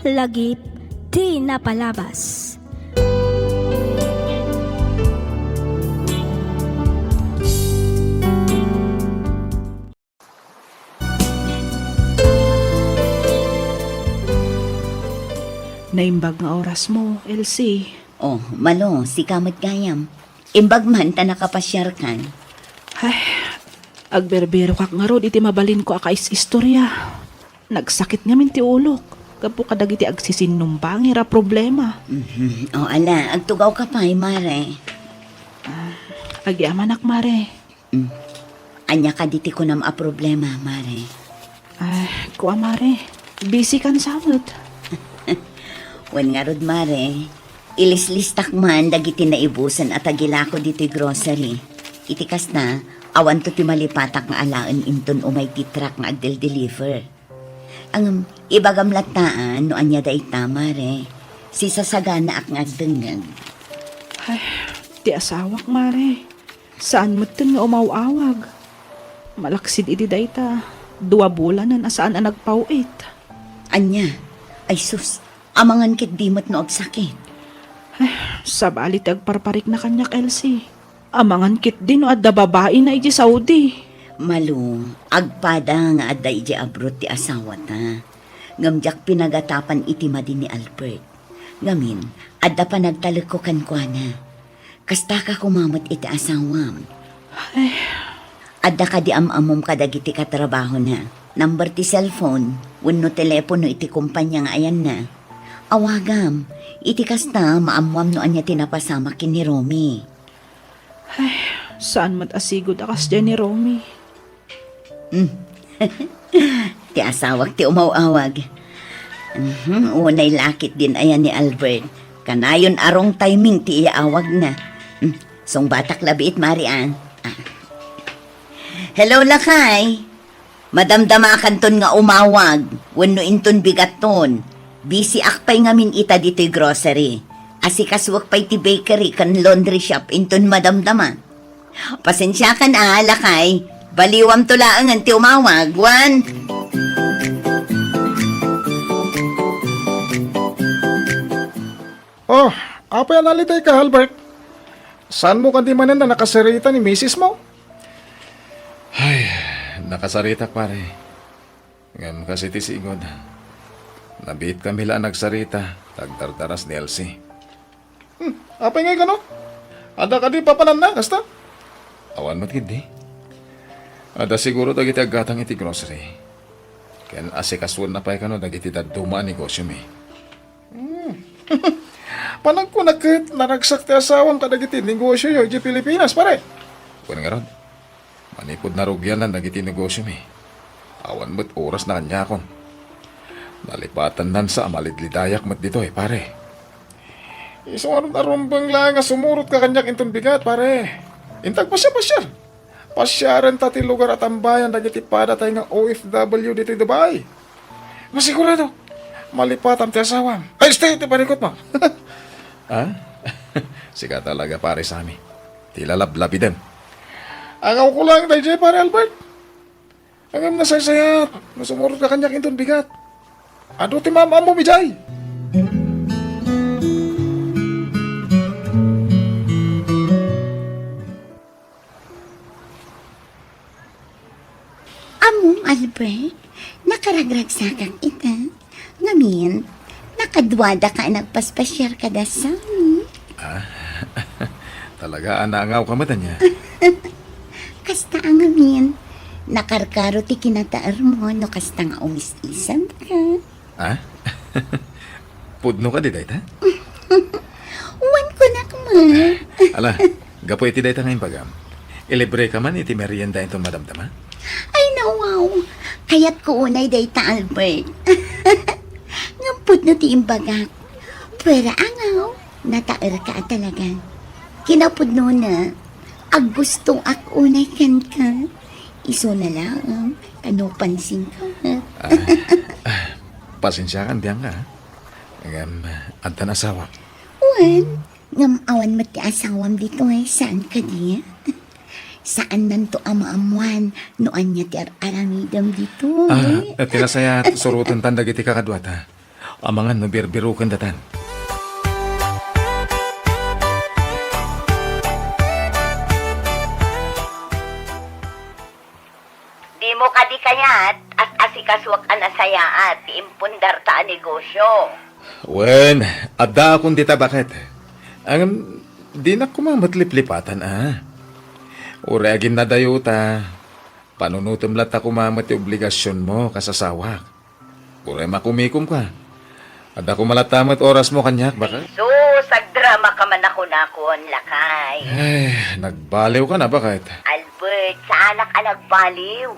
lagip di napalabas. Naimbag nga oras mo, Elsie. Oh, malo, si kamot gayam. Imbag man ta nakapasyar kan. Ay, agberbero kak nga rod, iti mabalin ko akais istorya. Nagsakit nga min ti ulok. Kapo kadag iti agsisinumbang, ira problema. O ala, agtugaw ka pa, mare. Agyamanak, mare. Anya ka diti ko nam a problema, mare. Ay, kuwa, mare. Busy kan samot. Wen nga rod, mare. Ilislistak man dagiti naibusan at agila ko diti grocery. Itikas na, awan to ti malipatak nga alaan inton umay ti truck nga agdel-deliver. Ang ibagam lataan no anya da ita, mare. Si sasagana ak nga agdengag. Ay, ti asawak, mare. Saan mo tin nga umawawag? Malaksid iti dayta. 2 bulan na saan ang nagpauit. Anya, ay sus, amangan kit dimot no agsakit. Sabalit agparparik na kanyak, Elsie. Amangan kit din no adda babae na iti Saudi. Malu, agpada nga adda iti abroad ti asawa ta. Ngamjak pinagatapan iti madi ni Albert. Ngamin, adda pa nagtalek ko kankwana. Kasta ka kumamot iti asawam. Adda ka di amamom kadagiti katrabaho na. Number ti cellphone, wenno telepono iti kumpanya nga ayan na. Awagam, iti kasta maamwam no anya tinapasama kin ni Romy. Saan mat asigod akas dyan ni Romy? Ti asawak ti umawawag. Unay lakit din ayan ni Albert. Kanayon arong timing ti iawag na. Song batak labiit, Marian. Hello, lakay. Madamdama kanton nga umawag. Wenno inton bigaton. Busy akpay ngamin ita dito'y grocery. Asikaswak pa'y ti bakery kan laundry shop inton madamdama. Pasensya kan lakay. Baliwam tulaangan ti umawag. Wan. Oh, apa yan nalitay ka, Albert? Saan mo kandi manan na nakasarita ni Mrs. mo? Ay, nakasarita pare. Ngam kasi ti sigod. Nabit kami lang nagsarita. Tagtartaras ni Elsie. Apa ngay ka no? Ada ka di papanan na, kasta? Awan mo't gindi. Ada siguro dagiti aggatang iti grocery. Ken asikaswan na pa'y kano dagiti daduma negosyo mi. Panang ko naragsak ti asawang kadagiti negosyo yo di Pilipinas, pare. Kung nga ron, manipod na rugyan lang dagiti negosyo mi. Awan mo't oras na kanya kon. Nalipatan nan sa amalidlidayak mo't dito pare. Isang aron arumbang lang nga sumurot ka kanyak inton bigat, pare. Intag pasya. Pasyaran ta ti lugar at ambayan dagiti pada tayo nga OFW dito Dubai. Masigurado, malipatan ti asawam. Ay, stay, ti panikot mo. Sika talaga pare sa amin. Tilalablabi din. Angaw ko lang, DJ, pare Albert. Angam na saysayat. Nasumurot ka kanyak inton bigat. Ado ti mama mo, Mijay. Among Albert, nakaragragsakang ita. Ngamin, nakadwada ka nagpaspasyar ka da sa amin. Talaga anangaw ka mata niya. Kasta ang ngamin, nakarkaro ti kinataar mo no kasta nga umis-isam ka. Pudno ka di dayta? Uwan ko na kuman. Ala, gapo iti dayta ngayon pagam. Ilibre ka man iti merienda ito madamdama? Ay nawaw, kayat ko unay dayta Albert. Ngampod no ti imbagak. Pero angaw, nataar ka talaga. Kinapod no na, ag gustong ak unay kan ka. Iso na lang, ano pansin ka. Pasensya kan diyan ka. Ngam, antan asawa. Uwan, ngam awan mo ti asawam dito saan ka diya? Saan nanto ama-amuan noan niya ti aramidam dito? Tinasaya surutan tandag iti kakadwata. Amangan no birbirukan datan. Di mo kadi kayat at asikaswak anasaya at impundar ta negosyo. Wen, adda akong dita bakit? Ang di na kumamatlip-lipatan Ureagin na dayo ta. Panunutom lat ako mamat yung obligasyon mo kasasawak. Ure makumikom ka. Adda ko malatamat oras mo kanyak baka? Sus, agdrama ka man ako nakon, lakay. Ay, nagbaliw ka na bakit? Albert, sa anak baliw.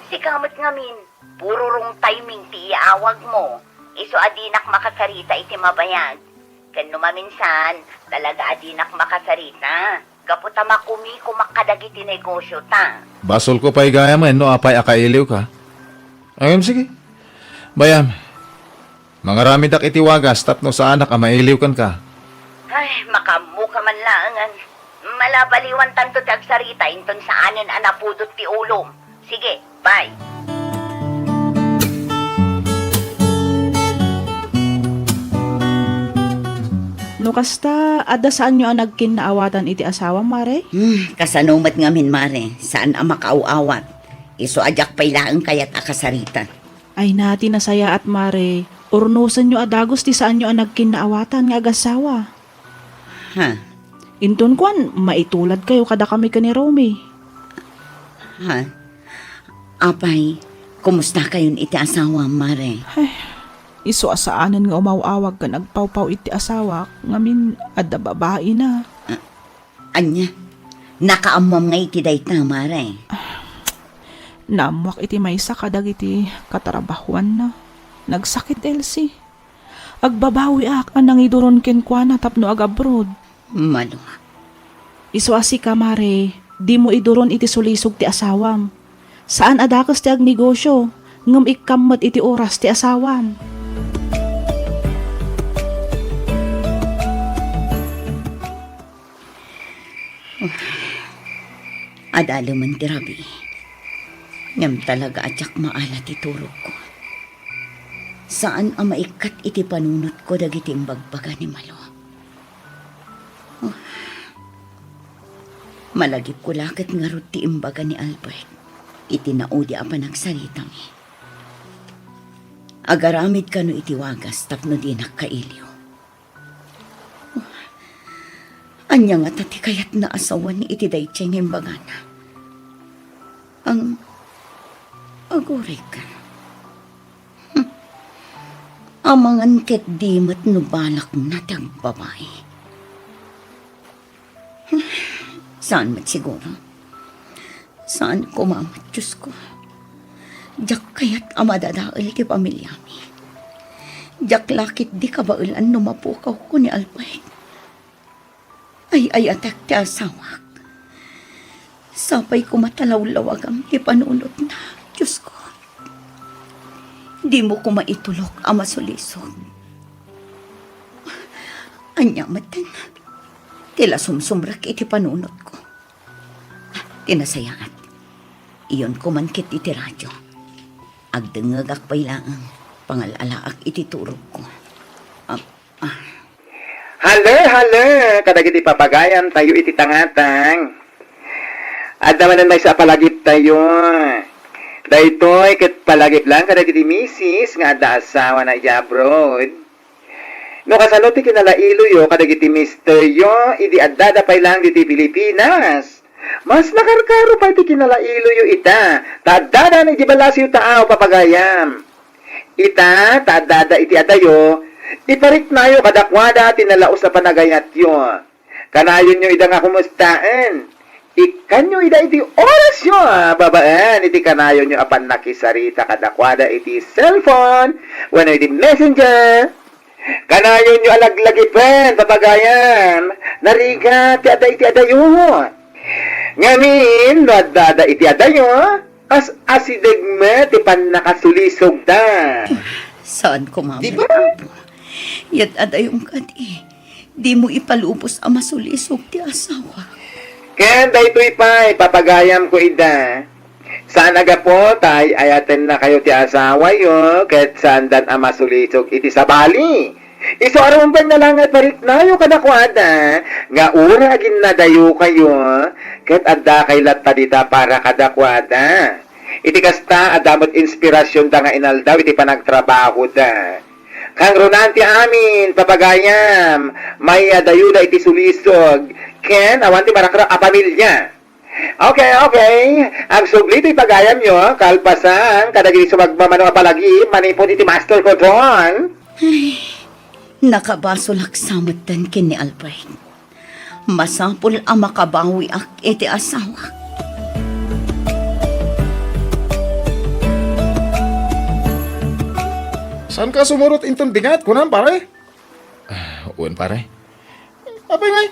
Sikamot ngamin, puro rong timing ti iawag mo. Iso adinak makasarita iti mabayag. Kano maminsan, talaga adinak makasarita. Kaputa makumi kumakadagiti negosyo ta. Basol ko pa igayaman no apay akailiw ka. Ayun, sige. Bayam, mga ramidak itiwagas tapno sa anak mailiw kan ka. Ay, makamu ka man laangan. Malabaliwan tanto tagsarita inton sa anin anapudot ti ulom. Sige, bye. No kasta, ada saan nyo ang nagkinaawatan iti asawa, Mare? Kasanumat ngamin, Mare. Saan ang makauawat? Iso ajak pailaan kayat akasarita. Ay nati nasaya at Mare. Urnusan nyo adagos ti saan nyo ang nagkinaawatan nga agasawa. Ha? Inton kwan, maitulad kayo kada kami ka ni Romy. Ha? Apay, kumusta kayon iti asawa, Mare? Iso asaanan nga umawawag ka nagpawpaw iti asawa, ngamin adda babae na. Anya? Nakaamwam nga iti dayta, Mare. Naamwak iti maysa kadag iti katarabahuan na. Nagsakit, Elsie. Agbabawi ak anang iduron ken kwa na tapno ag abroad. Malo. Iso asi ka, Mare, di mo iduron iti sulisog ti asawam. Saan adakas ti ag negosyo, ngam ikammat iti oras ti asawam. Adalo man ti Rabi. Ngam talaga atyak maalat iturog ko. Saan ang maikat iti panunot ko dagiti imbagbaga ni Malo? Malagip ko lakit nga ro ti imbaga ni Albert. Iti naudi apa nagsaritang agaramid ka no iti wagas tapno di nakkailiw. Anya nga tati kayat na asawan ni iti daychay ng imbaga na. Ang aguray ka. Amangan ket dimat no balak na tang babae. Saan mat siguro? Saan ko mamat, Diyos ko? Diyak kaya't amadadaal ti pamilyami. Diyak lakit di kabailan numapukaw ko ni Albay. Ay atak ti asawak. Sapay ko matalawlawagam ti panunot na, Diyos ko. Di mo ko maitulok ang masulisog. Anya matan, tila sumsumrak iti panunot ko. Tinasayaan. Iyon ko man kit iti radyo. Agdengagak pailaang pangalalaak iti turog ko. Hala, kadagiti papagayan tayo iti tangatang. At naman may sa palagip tayo. Daytoy ket palagip lang kadagiti misis nga adda asawa na abroad. No kasano ti kinalailo yo kadagiti mister yo idi adda pay lang diti Pilipinas. Mas nakarkaro pa iti kinalailo yo ita. Tadada na iti balasiw taaw papagayam. Ita tadada iti adayo. Iparik na yo kadakwada tinalaos na panagayat yo. Kanayon nyo ida nga kumustaan. Ikan nyo ida iti oras yo, babaan. Iti kanayon nyo apan nakisarita kadakwada iti cellphone. Wano iti messenger. Kanayon nyo alaglagi-pen, papagayan. Nariga, ti ada iti adayo. Ngamin, no adada iti adayo. As asidegme, ti pan nakasulisog da. Saan ko mamay? Diba? Yat adayong kadi. Di mo ipalubos ang masulisog ti asawa. Ken daytoy pay papagayam ko ida. Saan aga po, tay, ayaten na kayo ti asawa yo, ket sandan ama sulisog iti sa Bali. Iso arumbang na lang at marit na yung kadakwada, nga ura agin na dayo kayo, ket adda kay latta dita para kadakwada. Iti kasta adamot inspirasyon da nga inaldaw iti panagtrabaho da. Kang Ronanti amin, papagayam, may dayo da iti sulisog, ken awan ti marakra a pamilya. Okay. Ang sugli ito'y pagayam nyo, kalpasan, kadagin sumagmamano apalagi, manipon iti master ko doon. Nakabasolak samatan kin ni Albert. Masapul ang makabawi ak iti asawa. Saan ka sumurot inton bigat? Kunan, pare? Uwan pare. Apay ngay.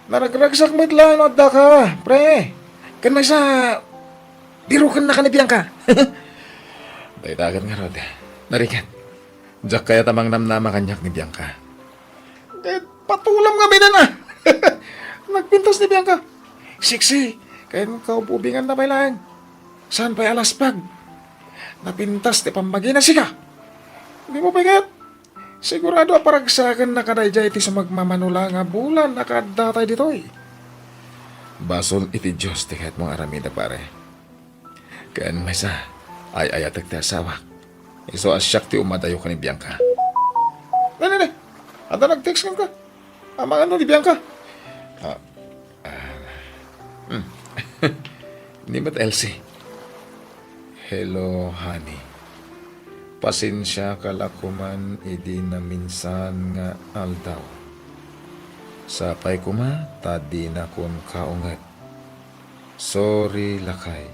Naragragsak mo itla, adda ka, pre. Kan may sa... Birukan na kanibiyang ka. Daydagan nga rod. Narikat. Diyak kaya tamang namnama kanyak ni Bianca. Patulam kami na na. Nagpintas ni Bianca. Siksi. Kaya kaupubingan na lang. Saan pa'y alaspag? Napintas ti pambagi na siya. Hindi mo pagat. Sigurado aparagsakan na kadayjay iti sumagmamanula nga bulan nakadatay ditoy. Basol iti Diyos ti kahit mong aramida pare. Kaan may sa ay ayatag ti asawak. Iso asyak ti umadayo ka ni Bianca. Nene. Anda nag-text ka. Amang ano ni Bianca? Ni ba't Elsie? Hello, honey. Pasensya kalakuman idi na minsan nga aldaw. Sapay kuma, tadi na kun kaungat. Sorry, lakay.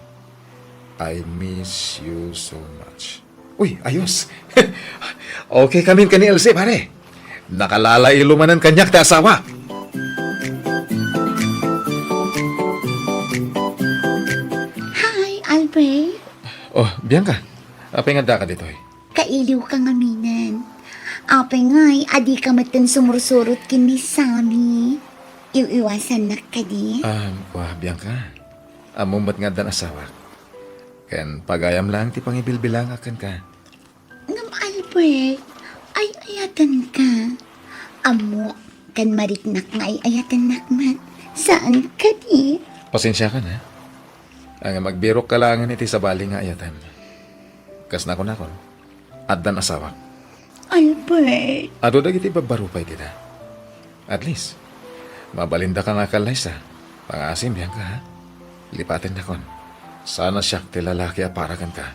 I miss you so much. Uy, ayos. Okay kami ka ni Elsie, pare. Nakalalay lumanan kanyak ti asawa. Hi, Albert. Oh, Bianca. Apay nga da ka dito eh. Kailiw ka nga minan. Apay nga'y adi ka matan sumursurot kini sami. Iwasan na ka di. Wah, Bianca. Amumat nga dan asawa. Ken pagayam lang ti pangibilbilang akan ka. Ngam Albert, ay ayatan ka. Amo, kan mariknak nga ay ayatan nakmat. Saan ka di? Pasensya ka na. Ang magbirok ka lang iti sa bali nga ayatan. Kas na kon. Addan asawa. Albert, Ado dagiti babarupay kita. At least, mabalinda ka nga kalaysa. Pangasim yan ka ha. Lipatin na kon. Sana siya ti lalaki aparagan ka.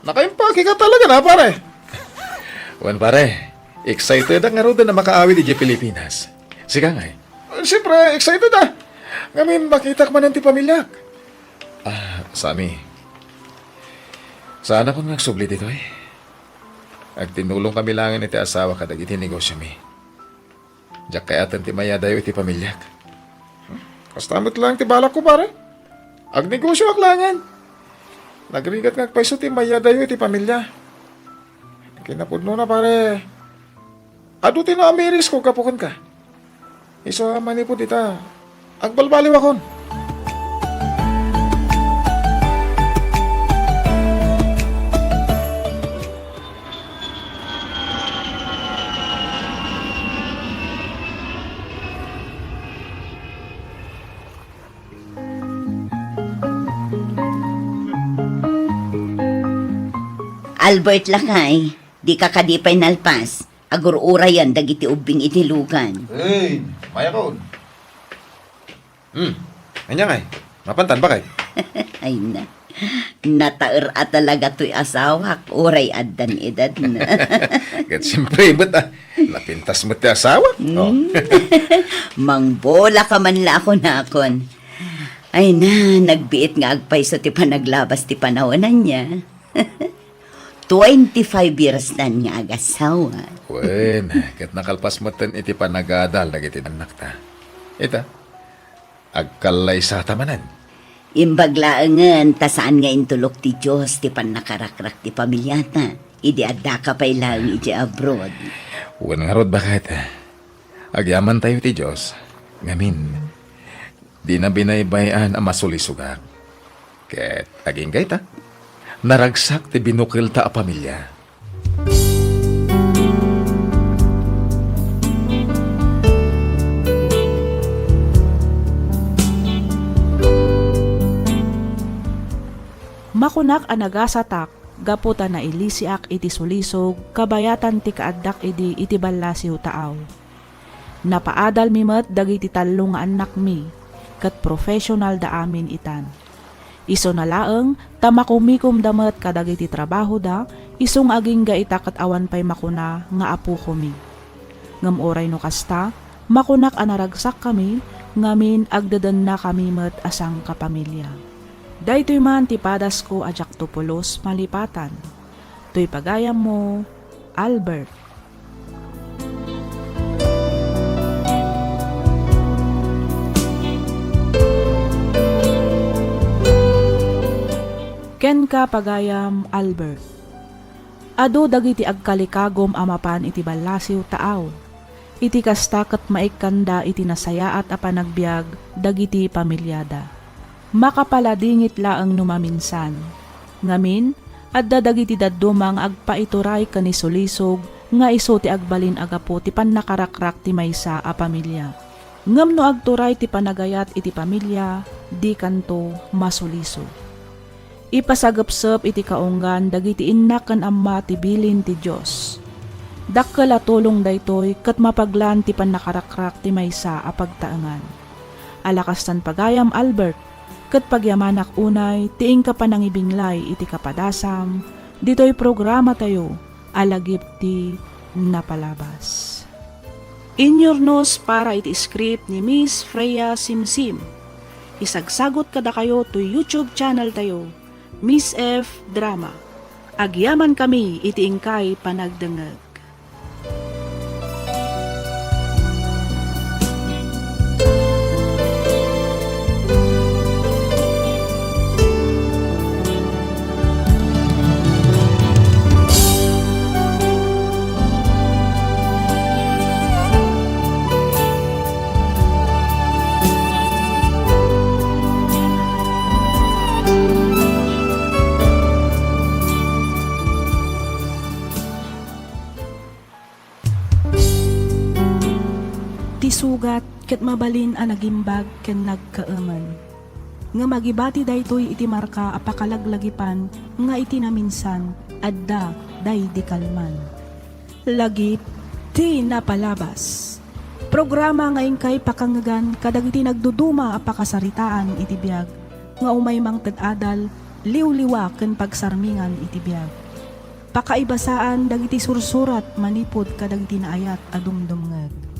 Nakaimpaki ka talaga na, pare. Wan pare, excited ang nga na makaawi di Pilipinas. Sika nga eh. Siyempre, excited ah. Ngamin, makita ka man ang ti pamilyak. Sami. Sana kung nagsubli dito eh. Ag tinulong kami langin iti asawa kadag iti negosyo mi. Diyak kaya ti mayadayo iti pamilyak. Kastamit lang ti balak ko, pare. Ag negosyo aklangan. Nagrigat nga paiso ti mayadayo iti pamilya. Kinapudno na, pare. Ado ti na amiris ko kapukan ka. Iso manipod ita. Agbalbaliw akon. Albert lakay, di ka kadipay nalpas. Agur-ura yan, dagiti ubing itilugan. Hey, maya ko. Anya nga eh. Mapantan ba kay? Ay na. Nataer at talaga to'y asawa. Uray addan edad na. Kat siyempre, ba't napintas mo ti asawa? Oh. Mangbola ka man la ako na akon. Ay na, nagbiit nga agpay so ti panaglabas ti panawanan niya. 25 years na niya agasawa. Wen, kat nakalpas mo ten iti panagadal dagiti anak ta. Ita, agkalay sa tamanan. Imbaglaangan, tasaan nga intulok ti Diyos ti panakarakrak ti pamilyata. Idi adda ka pa'y lang iti abroad. Uwan nga rod bakit? Agyaman tayo ti Diyos. Ngamin, di na binaybayan ang masulisugak. Ket aging kay ta, naragsak ti binukil ta a pamilya. Makunak ang nagasatak, gaputa na ilisiak iti sulisog, kabayatan ti kaaddak iti balasiw taaw. Napaadal mimet dagiti talong nga anak mi, kat professional da amin itan. Iso na laeng, tamakumikum damet kadagiti trabaho da, isong aging gaitakat awan pay makuna nga apu kumi. Ngam oray no kasta, makunak anaragsak kami, ngamin agdadan na kami met asang kapamilya. Daytoy man ti padas ko ajak tupulos malipatan. To'y pagayam mo, Albert. Ken ka pagayam, Albert. Ado dagiti agkalikagom amapan iti balasiw taaw. Iti kasta ket maikanda iti nasayaat a panagbiag dagiti pamilyada. Makapaladingit laang numaminsan. Ngamin, adda dagiti daddumang agpaituray kanisulisog nga iso ti agbalin agapo ti pannakarakrak ti maysa a pamilya. Ngam no agturay ti panagayat iti pamilya, di kanto masuliso. Ipasagapsep iti kaunggan dagiti innak ken amma ti bilin ti Dios. Dakkel a tulong daytoy ket mapaglan ti pannakarakrak ti maysa a pagtaengan. Alakastan pagayam, Albert, ket pagyamanak unay, tiing ka panangibinglay iti kapadasam, dito'y programa tayo, alagip ti napalabas. Inyornos para iti script ni Miss Freya Simsim. Isagsagot kada kayo to YouTube channel tayo, Miss F Drama. Agyaman kami iti ingkay panagdengeg. Sugat ket mabalin a nagimbag ken nagkaemen. Nga magibati daytoy iti marka apakalaglagipan nga iti naminsan adda day di kalman. Lagip ti napalabas. Programa nga ingkay pakangagan kadagiti nagduduma a pakasaritaan iti biag nga umay mang tad-adal liw-liwa ken pagsarmingan iti biag. Pakaibasaan dagiti sursurat manipod kadagiti naayat a dumdumngeg.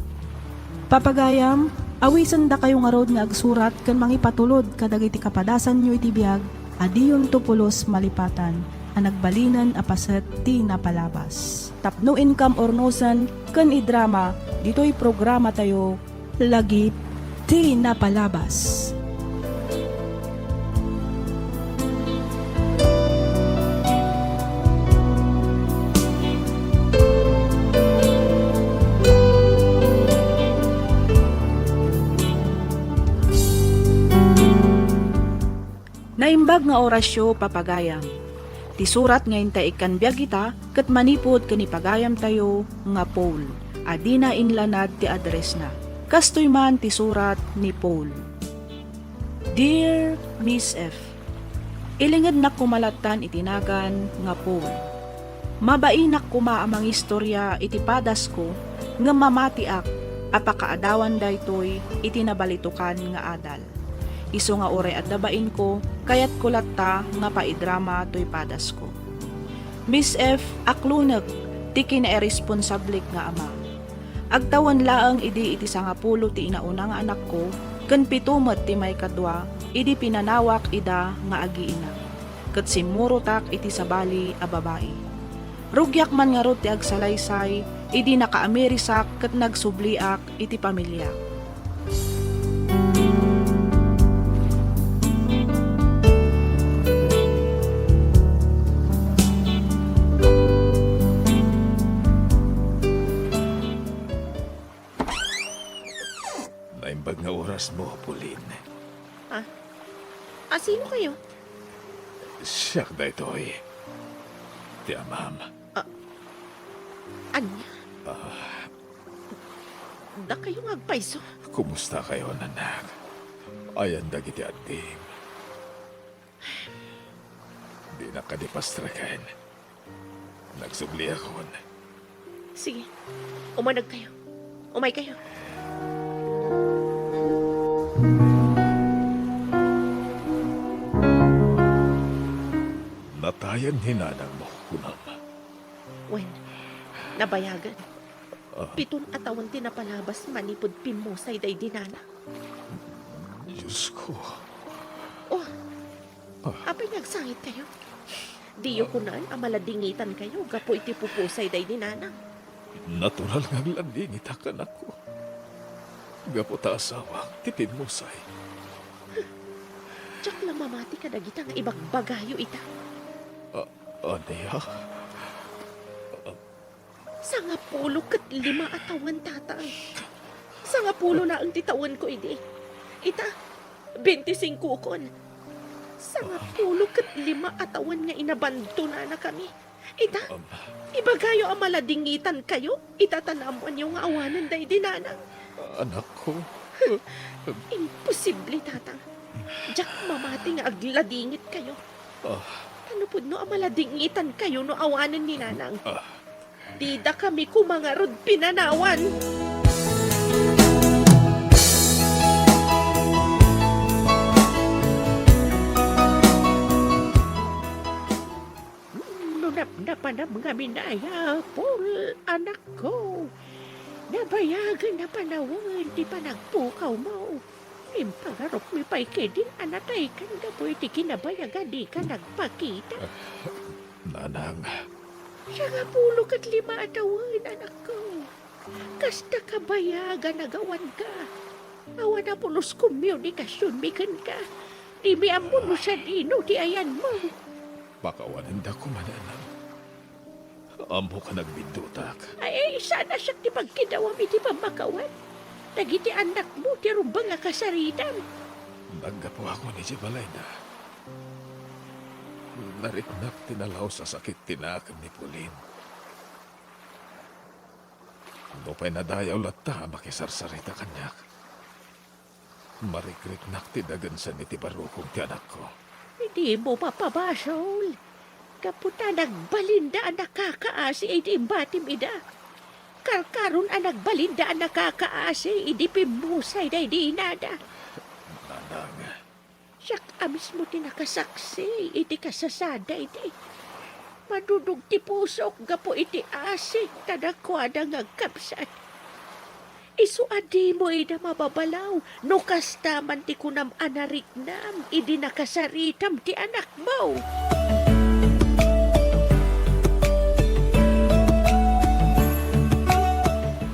Papagayam, awisan da kayo nga rod nga agsurat kan mangipatulod kadagiti kapadasan nyo iti biag, adiyon tupulos malipatan, ang nagbalinan apaset ti napalabas. Tapno income ornosan kan idrama, dito'y programa tayo, lagip ti napalabas. Naimbag nga orasyo papagayam. Ti surat nga intay ikan biag ita, ket manipod kani pagayam tayo nga Paul. Adina inlanad ti address na. Kastoy man ti surat ni Paul. Dear Miss F, ilingad na kumalatan itinagan nga Paul. Mabainak kuma amang istorya iti padas ko nga mamatiak apakaadawan daytoy iti nabalitukan nga adal. Iso nga oray at dabain ko, kayat kulat ta nga paidrama to'y padas ko. Miss F, aklunag, ti kinairesponsablik nga ama. Agtawan laang idi iti sangapulo ti inauna nga anak ko, ken pitumet ti may kadwa, idi pinanawak ida nga agiinak. Ket simurotak iti sabali a babae. Rugyak man nga rod ti agsalaysay, idi nakaamerisak ket nagsubliak iti pamilya. Sino kayo? Siyak da ito'y. Tiya, ma'am. Anya? Da kayo agpaiso. Kumusta kayo, nanak? Ayan dagiti ating. Di na kadipastrakan. Nagsubli ako. Sige, umanag kayo. Umay kayo. Natayan hinanang mo, kunam. Wen, nabayagan. 7 atawan tinapalabas manipod pimusay day dinana. Diyos ko. Oh, apay nagsangit kayo. Diyo kunan, amaladingitan kayo, gapo iti pupusay day dinana. Natural nga landingit akan ako. Gapo ta asawa, tipid mo say. Tsak lang mamati ka dagita nga ibagbagayo ita. Aneya? Sa nga 15 atawan tatang. Sa nga 10 na ang titawan ko idi. Ita, 25 kon. Sa nga 15 atawan nga inabanto na kami. Ita, ibagayo ang maladingitan kayo. Itatanamuan yung awanan day dinanang. Anak ko. Imposible tatang. Diyak mamati nga agladingit kayo. Ano po no ang maladingitan kayo no awanan ni nanang. Dida kami kumangarod pinanawan. Nunap na mga minaya, Paul, anak ko. Nabayagan na panawon, di pa nagpukaw mo. Impangarok mi pa'y kedin, anatay kan na po iti kinabayagan, di ka nagpakita. Nanang. Siya nga 15 atawan, anak ko. Kasta kabayagan nagawan ka. Awan na pulos komunikasyon, mikan ka. Di mi amuno sa dino, di ayan mo. Makawanan da ko mananang. Amo ka nagbidutak. Ay, sana siya ti pagkidawam iti pamakawan. Dagiti anak mo, ti rumbang nga kasaritan. Naggapo ako ni Jibalay na. Nariknak tinalaw sa sakit tinakam ni Pauline. No pa'y nadayaw lata makisarsarita kanyak. Marikriknak tidagan sa nitibarukong ti anak ko. Hindi mo mapabasol. Kaputa nagbalinda ang nakakaasi, idi imbatim ida. Karkaron ang nagbalinda ang nakakaasi, idi pimusay na idi inada. Nanang. Siyak amis mo tinakasaksi, iti kasasada iti. Madudog ti pusok, gapo iti asik, tadakwada nga kapsat. Isu adi mo ida mababalaw, no kastaman ti kunam anariknam, idi nakasaritam ti anak mo.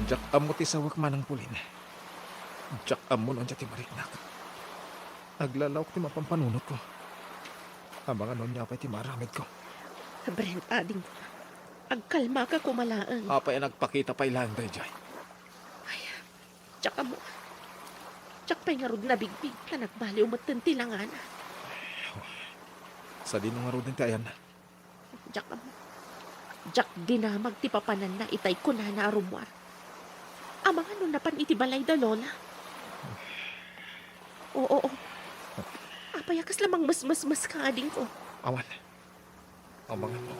Jak amo ti sawak manang pulin. Jak amo nung ti mariknak. Aglalawak ti mapampanunot ko. Ang mga nun niya pa'y ti maramid ko. Brent, ading, agkalma ka kumalaang. Apay nagpakita pa'y lang day jay. Tsaka mo, tsak pa'y nga rod na bigbig ka nagbaliw matanti lang ana. Sa di nung arudin ti ayan na. Tsaka mo, tsak dinamag ti papanan na itay ko na arumwar. Amang ano na pan iti balay da lola. Oo. Apayakas lamang mas ka ading ko. Awan. Amangan mo.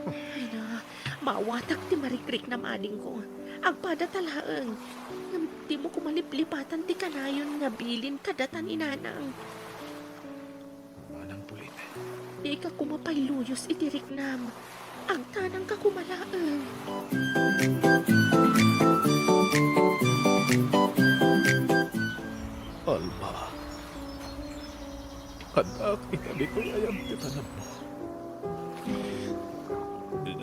Ay na, mawatak ti marikrik na mading ko. Agpada talaang. Di mo kumaliplipatan ti kanayon nga bilin kadatan inanang. Manang pulin. Di ka kumapayluyos itiriknam. Ang tanang ka kumalaang. Alma. Anak, ikabi ko ayang titanan mo.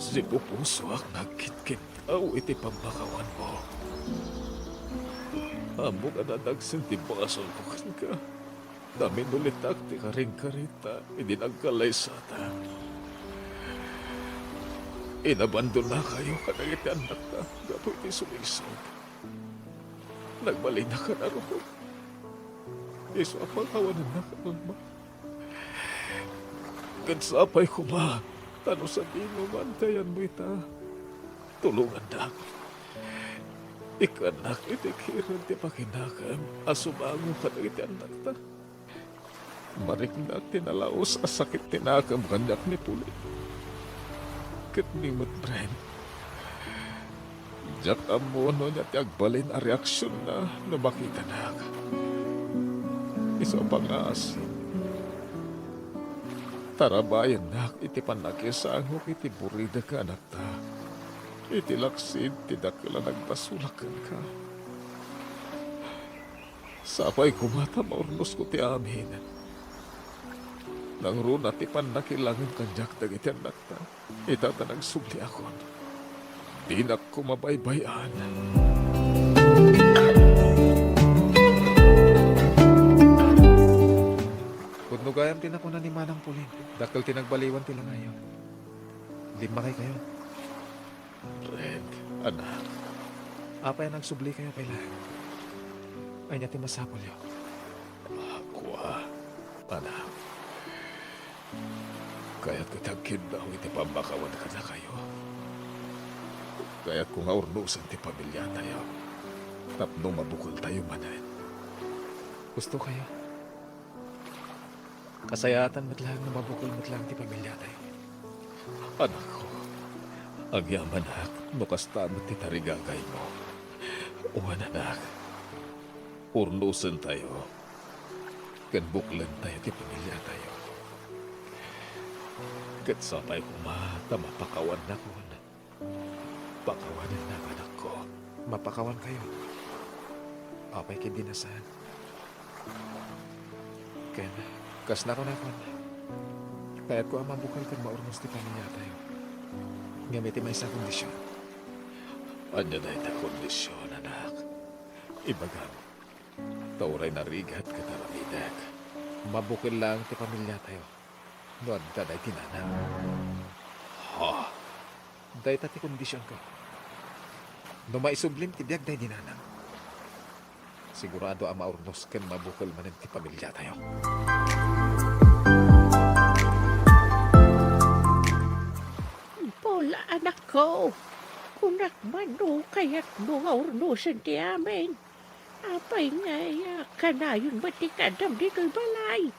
Si Pupuso ang nagkit-kit aw iti pambakawan mo. Amo ka na nagsintimbasol ko ka. Dami nulitak ti karing-karita, hindi nagkalaysata. Inabandon na kayo kanagiti anak na, gapo iti sumisog. Nagbalik na ka na roon. Iso ang pagkawanan na kalma. Kansapay ko ba? Tano sa binuman, tayan mo ita. Tulungan na ako. Ikanak, itikiran ti pakinakam. Asumango ka na iti anak ta. Mariknak tinalaos a sakit tinakam kanyak ni Puli. Katnimot, Brent. Diyak amono niya ti agbalin a reaksyon na makita na ka. Isa pangas. Tarabayan nak iti panakisangok iti burida ka anak ta. Iti laksid ti dakila nagpasulakan ka. Sapay kumata maurnos ko ti amin. Nang runa ti panakilangan kanyak dagiti anak ta. Itata nagsubli akon. Di na ko mabaybayan. Kudnugayam tin ako na ni Manang Pulin. Dakal tinagbaliwan tila ngayon. Lima kayo. Brent, anak. Apay nagsubli kayo kaila. Ay niya ti masapol yun. Ako anak. Kaya't ko tagkin daw iti pambakawan ka na kayo. Kaya't kung aurnusan ti pamilya tayo. Tapno mabukol tayo manan. Gusto kayo. Kasayatan matlang na mabukol matlang ti pamilya tayo. Anak ko, ang yaman ak, no kastamot ti tarigagay mo. O anak, urnusan tayo. Kan buklan tayo ti pamilya tayo. Kat sapay ko mapakawan na ko. Pakawanan na anak ko. Mapakawan kayo. Apay kin dinasan. Ken, kas na ko na kon. Kaya't ko ang mabukal kan maurnos ti pamilya tayo. Ngamit may isa kondisyon. Anya na ita kondisyon, anak. Ibagam, tauray na rigat kataramidak. Mabukal lang ti pamilya tayo. Noon ka dahi tinanang. Ha? Dahi ti kondisyon ko. No maisublim ti biag dahi dinanang. Sigurado ang maurnos kan mabukal manin ti pamilya tayo. Paul, anak ko. Kunak man no, kaya't no aurnusan ti amin. Apay nga, kanayon matikadam dito'y balay.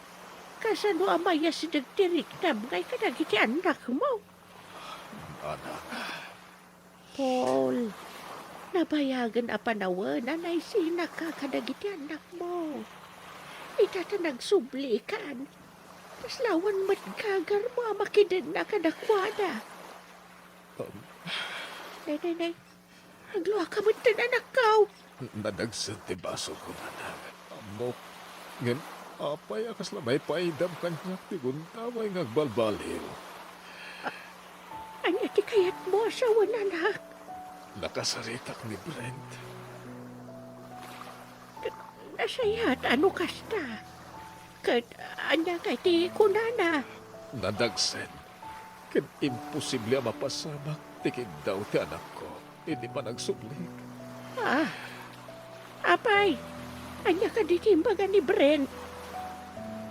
Kasano amaya si nagtiriktam ngay kadagiti anak mo. Anak, Paul, nabayagan a panawan anay sina ka kadagiti anak mo. Itata nagsublikan. Tas lawan matkagar mo makidan na kadakwada. Nay, nagluha ka mo anak ko. nadagsan ti baso ko, anak. Amok, ngem, apay akas lamay paidam kanyak ti guntaway ngagbalbaliw. Anya ti kayat mo asawa anak. Nakasaritak ni Brent. Nasayat ano kasta. Kat anya kay ti kunana. Nadagsen. Ken imposible ang mapasamak. Tikid daw ti anak ko. Hindi pa nagsublik. Apay, anya ka ditimbagan ni Brent.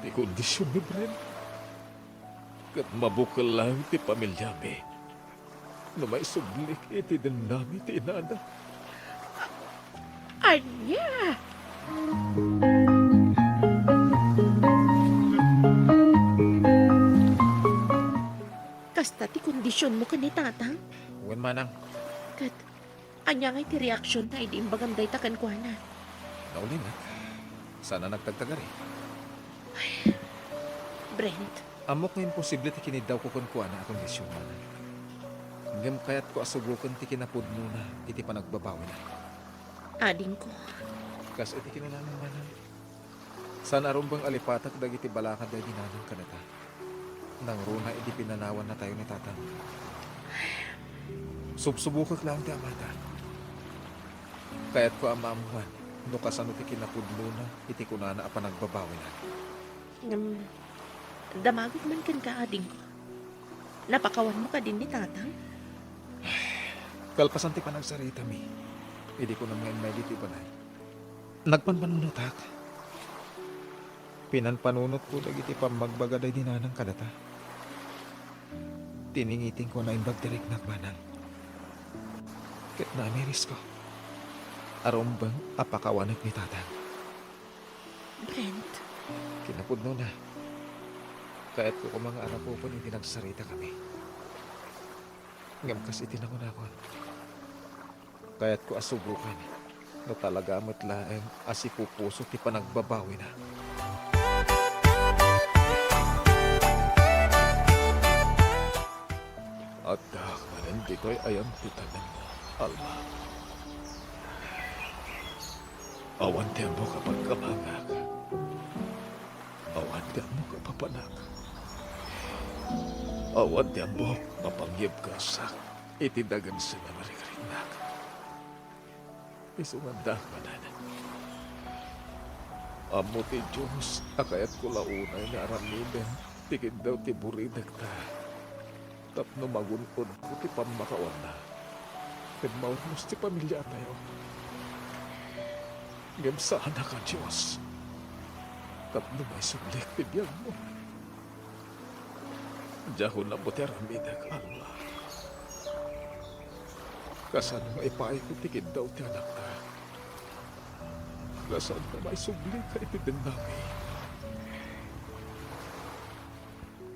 Ti kondisyon ni Brent. Kat mabukal lang ti pamilya mi. Na may sublik iti din namin ti inana. Anya? Kasta ti kondisyon mo ka ni tatang? Uwan manang, Kat, anya nga ti reaksyon na hindi imbagam day takan ko na. naulin na. Sana nagtagtagari. Brent, Amok nga imposible ti kinidaw ko kuan na akong desisyon manang. Ngem kaya't ko asubukan ti kinapudno na iti panagbabawi na. ading ko. Kas iti kinalaman manang. Sana arumbang alipatak dagiti balakad day dinanang kanata. Nang runa iti pinanawan na tayo ni tatang. Subsubukak lang ti amata. Kaya't ko amamuhan. No kasano ti kinapudlo na iti kunana a panagbabawi na. Damagot man kan ka ading ko. Napakawan mo ka din ni tatang? Kalpasan ti panagsarita mi. Hindi ko na may diti balay. Nagpanpanunutak. Pinanpanunot ko dagiti pamagbagaday dinanang kadata. Tiningiting ko na imbag direk nagmanang. Ket namiris ko. Arombang apakawanag ni tatang. Brent, Kinapudno na. Kaya't ko mga anak po hindi nagsarita kami. Ngam kasi tinangon. Kaya't ko asubukan. No talaga matlaeng asipupuso ti panagbabawi na. At dahil dito'y ayam titanan mo, Alma. Awan tiyan mo kapag kamangak. Awan tiyan mo kapapanak. Awan tiyan mo mapangyab ka sa itindagan sa namarikarinak. Isunganda manan. Amo ti Diyos, akayat ko launay na aramiden, tikin daw ti buridag ta. Tapno magunod ko ti pamakawan na. Nagmaurmos ti pamilya tayo. Ngam sana ka, Diyos. Tapno may sublik ti biyag mo. Diyahon na mo ti aramidag, Allah. Kasan maipay ko tikin daw ti anak ta. Kasan na may sublik ka iti dindami.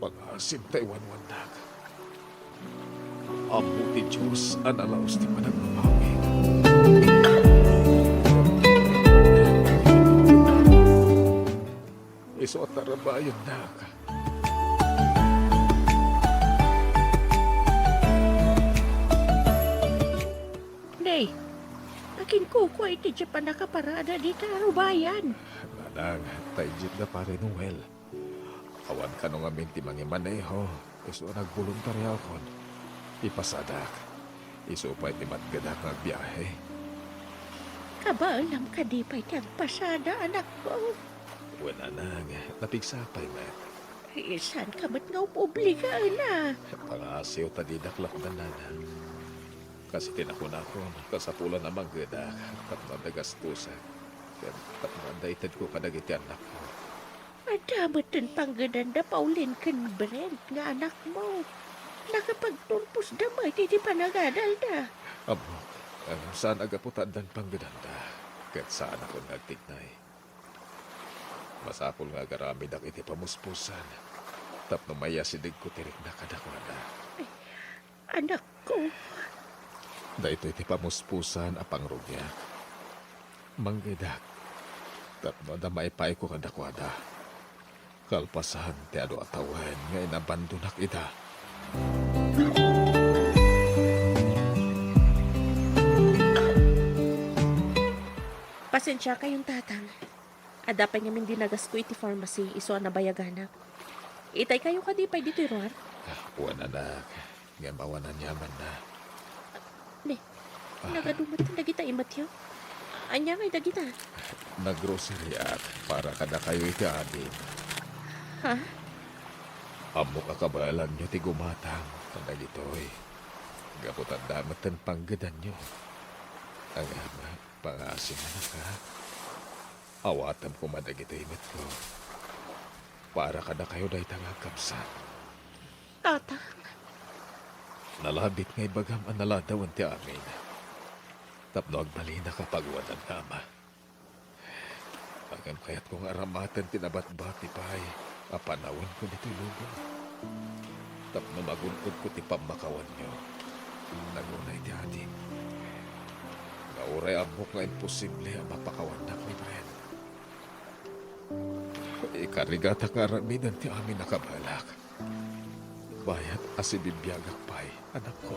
Pag-asim tayo wanwandag. Apo ti Diyos, analaos ti panagbabawi. Iso at tarabayan na ka. Nay, akin kuko iti Japan nakaparada di tarubayan. Manang, tayo na pare Noel. Awan ka nung amin ti mangimaneho. Iso nagboluntarya ako. Ipasadak. Iso pa iti matgadak ng biyahe. Kabaalam ka di pa iti agpasada, anak ko. Wala nang, napigsapay met. Isan ka ba't nga upobliga na? Pangasiw tadidaklak na nana. Kasi tinakon kasapulan na manggadak at madagastusan. Tapos daitad ko kadagiti anak ko. Adamat din pangganda Paulin kan Brent nga anak mo. Nakapagturpos damay ti panagadal na. Amo, saan agaputan dan pangganda? Kahit saan ako nagtignay. Masapol nga garamid ang iti pamuspusan. Tapno maya sidig ko tirik na kadakwana. Anak ko, Dahito iti pamuspusan apang rugya. Manggidak. Tapno da maipay ko kadakwada. Kalpasan ti ado atawen nga inabandunak ida. pasensya kayong tatang. Adapan niya min dinagas ko iti pharmacy iso na bayaganak. Itay kayo kadipay dito iroar. Buwan anak. Nga mawanan yaman na. Ne, nagadumat na dagita imat yaw. Anya ngay dagita. Naggrocery at para kada kayo ikaadin. Ha? Amo kakabalan nyo ti gumatang. Kada gito'y. Gaputan damat ang panggadan nyo. Ang ama, pangasim na ka. Awatan ko madagito imit ko. Para kada kayo dahi tangagkapsan. Tatang. Nalabit ngay bagam ang naladawan ti amin. Tapno agbali na kapag wadan nga ama. Agam kaya't kong aramatan tinabat-bat ti pahay. Apanawan ko dito'y lugar. Tapno magunod ko ti pamakawan nyo. Nagunay ti atin. Nauray amok nga imposible ang mapakawanak ni Brian. Ikarigata nga raminan ti amin nakabalak. Bayat asibibiyagak pa'y anak ko.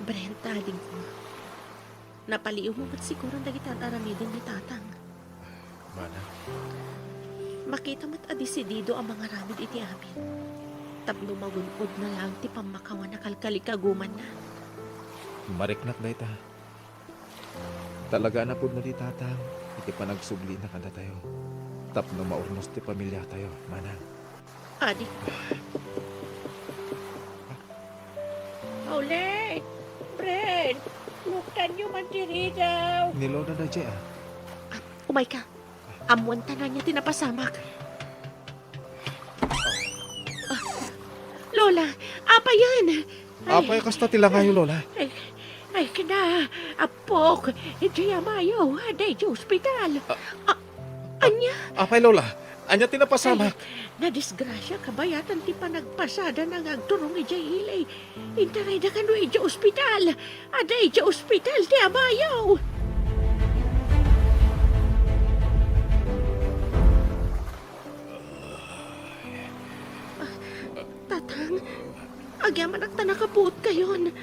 Brent, aling ko. Napaliw mo ba't siguro dagita at aramidin ni tatang? Mana, Makita mo't adisidido ang mga ramid iti amin. Tapno magunod na lang ti pamakawan na kalkalikaguman na. mariknak na ita. Talaga na po na di tatang. Iti pa nagsubli na kada tayo. Tapno maurnos ti pamilya tayo, manang. Adik, Brent! Brent! Luktan nyo man diri daw. Ni Lola na dyan Umay ka. Amuan tanan niya tinapasamak. Ah, Lola, apa yan? Apay kasta tila kayo, Lola. Ay, kina. Apok. Hindi amayo. Aday sa ospital. Anya? Apay, Lola. Anya tinapasamak. Nadisgrasya kabayatan ti panagpasada ng agturong ijay hilay. Intaray na kano ijay ospital. Aday ijay ospital ti amayo. Tatang, agyaman ang tanakapuot kayon.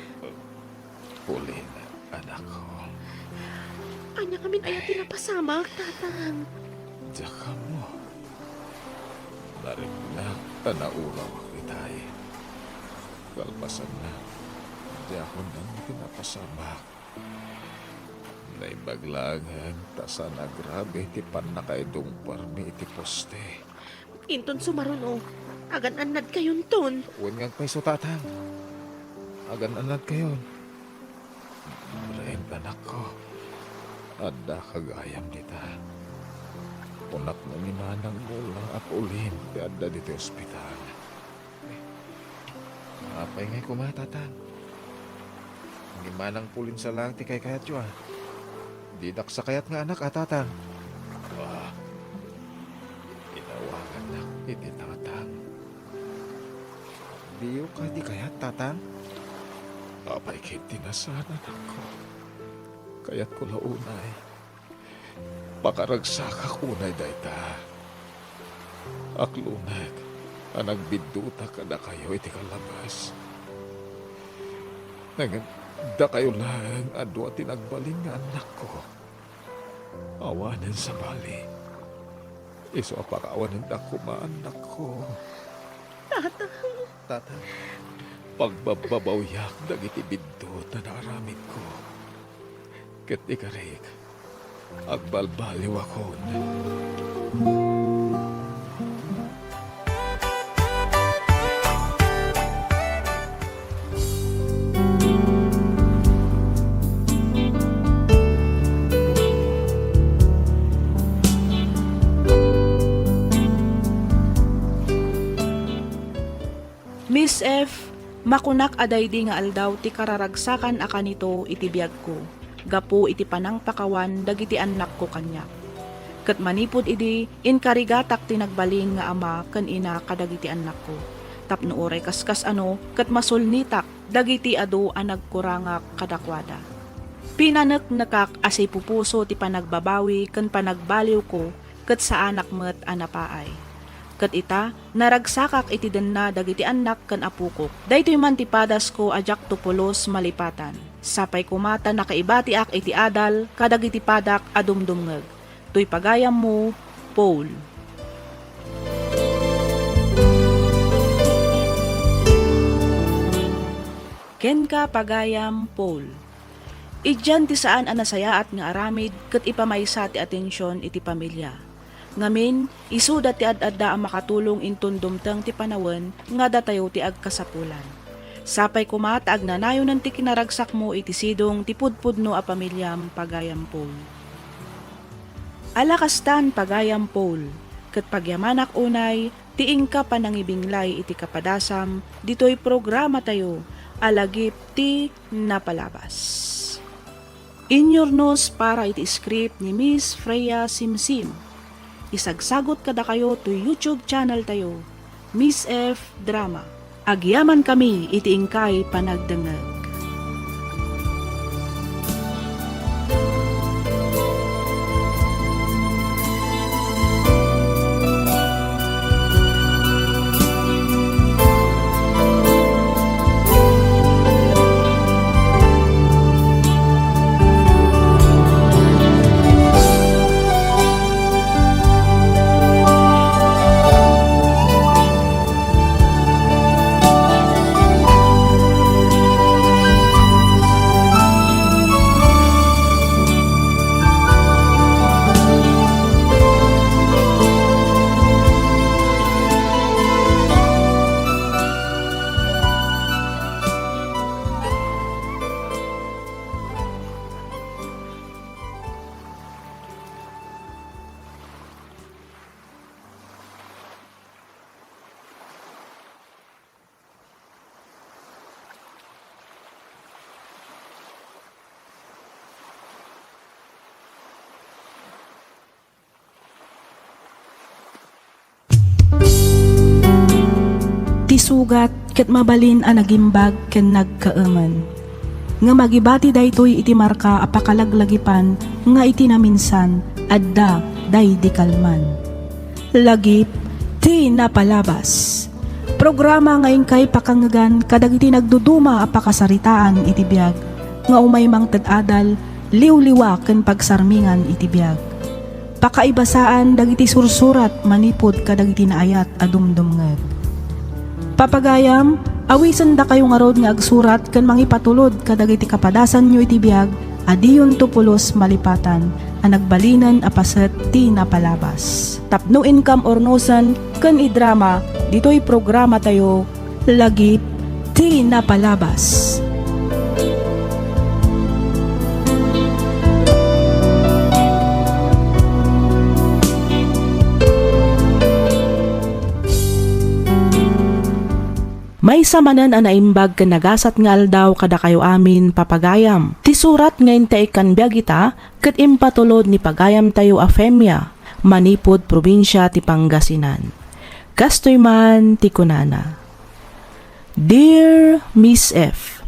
Pauline, anak ko. Anya kamin ayat tinapasamak, tatang. Diyan mo. Narinig tanaulaw kitay. Kalpasan na. Di ako nang pinapasamak. Naibaglangan, tasa na grabe, iti panakaidong parmi iti poste. Inton sumaron o. Agan anad kayon ton. Huwag ngang paiso tatang. Agan anad kayo. Ren, anak ko. Ada kagayam dita. Punak na minanang mulang apulin. Di ada dito ospital. Apay ngay kumatatang. Gimanang pulin sa lang ti kay kayat yun. Di naksakayat nga anak atatang. Ah, inawagan na iti tatang. Diyo ka di kayat tatang. Apay kay tinasanan ako. Kaya't ko launay. Pakaragsak unay dayta. Aklunag. Anagbiduta ka na kayo iti kalabas. Naganda kayo lang ado at tinagbaling nga anak ko. Awanan sa bali. Iso apakawanan ako maanak ko. Tatang. Pagbabawyak dagiti bidot na naaramid ko. Ket ikarig, agbalbaliw ako. Miss F, makunak aday di nga aldaw ti kararagsakan akanito iti biyag ko. Gapu iti panang pakawan dagiti anak ko kanya. Ket manipod idi inkarigatak tinagbalin nga ama ken ina kadagiti anak ko. Tapno oray kaskas ano ket masulnitak dagiti adu a nagkurangak kadakwada. Pinanek nakak asay pupuso ti panagbabawi ken panagbaliw ko ket sa anak met anapaay. Ket ita naragsakak iti denna dagiti anak ken apukok. Daytoy man ti padas ko ajak tupulos malipatan. Sapay kumata nakaibatiak iti adal kadagiti padak adumdumngeg. Tuy pagayam mo, Paul. Ken ka pagayam, Paul. Idyan ti saan anasayaat nga aramid ket ipamaysa ti atensyon iti pamilya. Ngamin, isuda ti ad-adda ang makatulong inton dumteng ti panawen nga datayo ti agkasapulan. Sapay kumata agnanayo ng ti kinaragsak mo iti sidong ti pudpudno a pamilyam pagayam Paul. Alakastan pagayam Paul, ket pagyamanak unay, tiing ka panangibinglay iti kapadasam, dito'y programa tayo, alagip ti napalabas. Inyornos para iti script ni Miss Freya Simsim. Isagsagot kada kayo to YouTube channel tayo, Miss F Drama. Agyaman kami iti ingkay panagdengeg. sugat ket mabalin a nagimbag ken nagkaaman. Nga magibati daytoy iti marka apakalaglagipan nga iti naminsan adda day di kalman. Lagip ti napalabas. Programa ngayon kay pakangagan kadagiti nagduduma apakasaritaan iti biag nga umay mang tadadal liwliwa ken pagsarmingan iti biag. Pakaibasaan dagiti sursurat manipod kadagiti naayat adumdumngeg. Papagayam, awisan da kayo nga rod nga agsurat ken mangipatulod kadagiti kapadasan nyo iti biag adiyon tupulos malipatan a nagbalinan a paset ti napalabas. Tapno income or nosan ken idrama dito'y programa tayo lagip ti napalabas. May samanan a naimbag ken nagasat nga aldaw kada kayo amin papagayam. Ti surat ngayon ta ikan biagita ket impatulod ni pagayam tayo a Femia, manipod probinsya ti Pangasinan. Kastoy man ti kunana. Dear Miss F,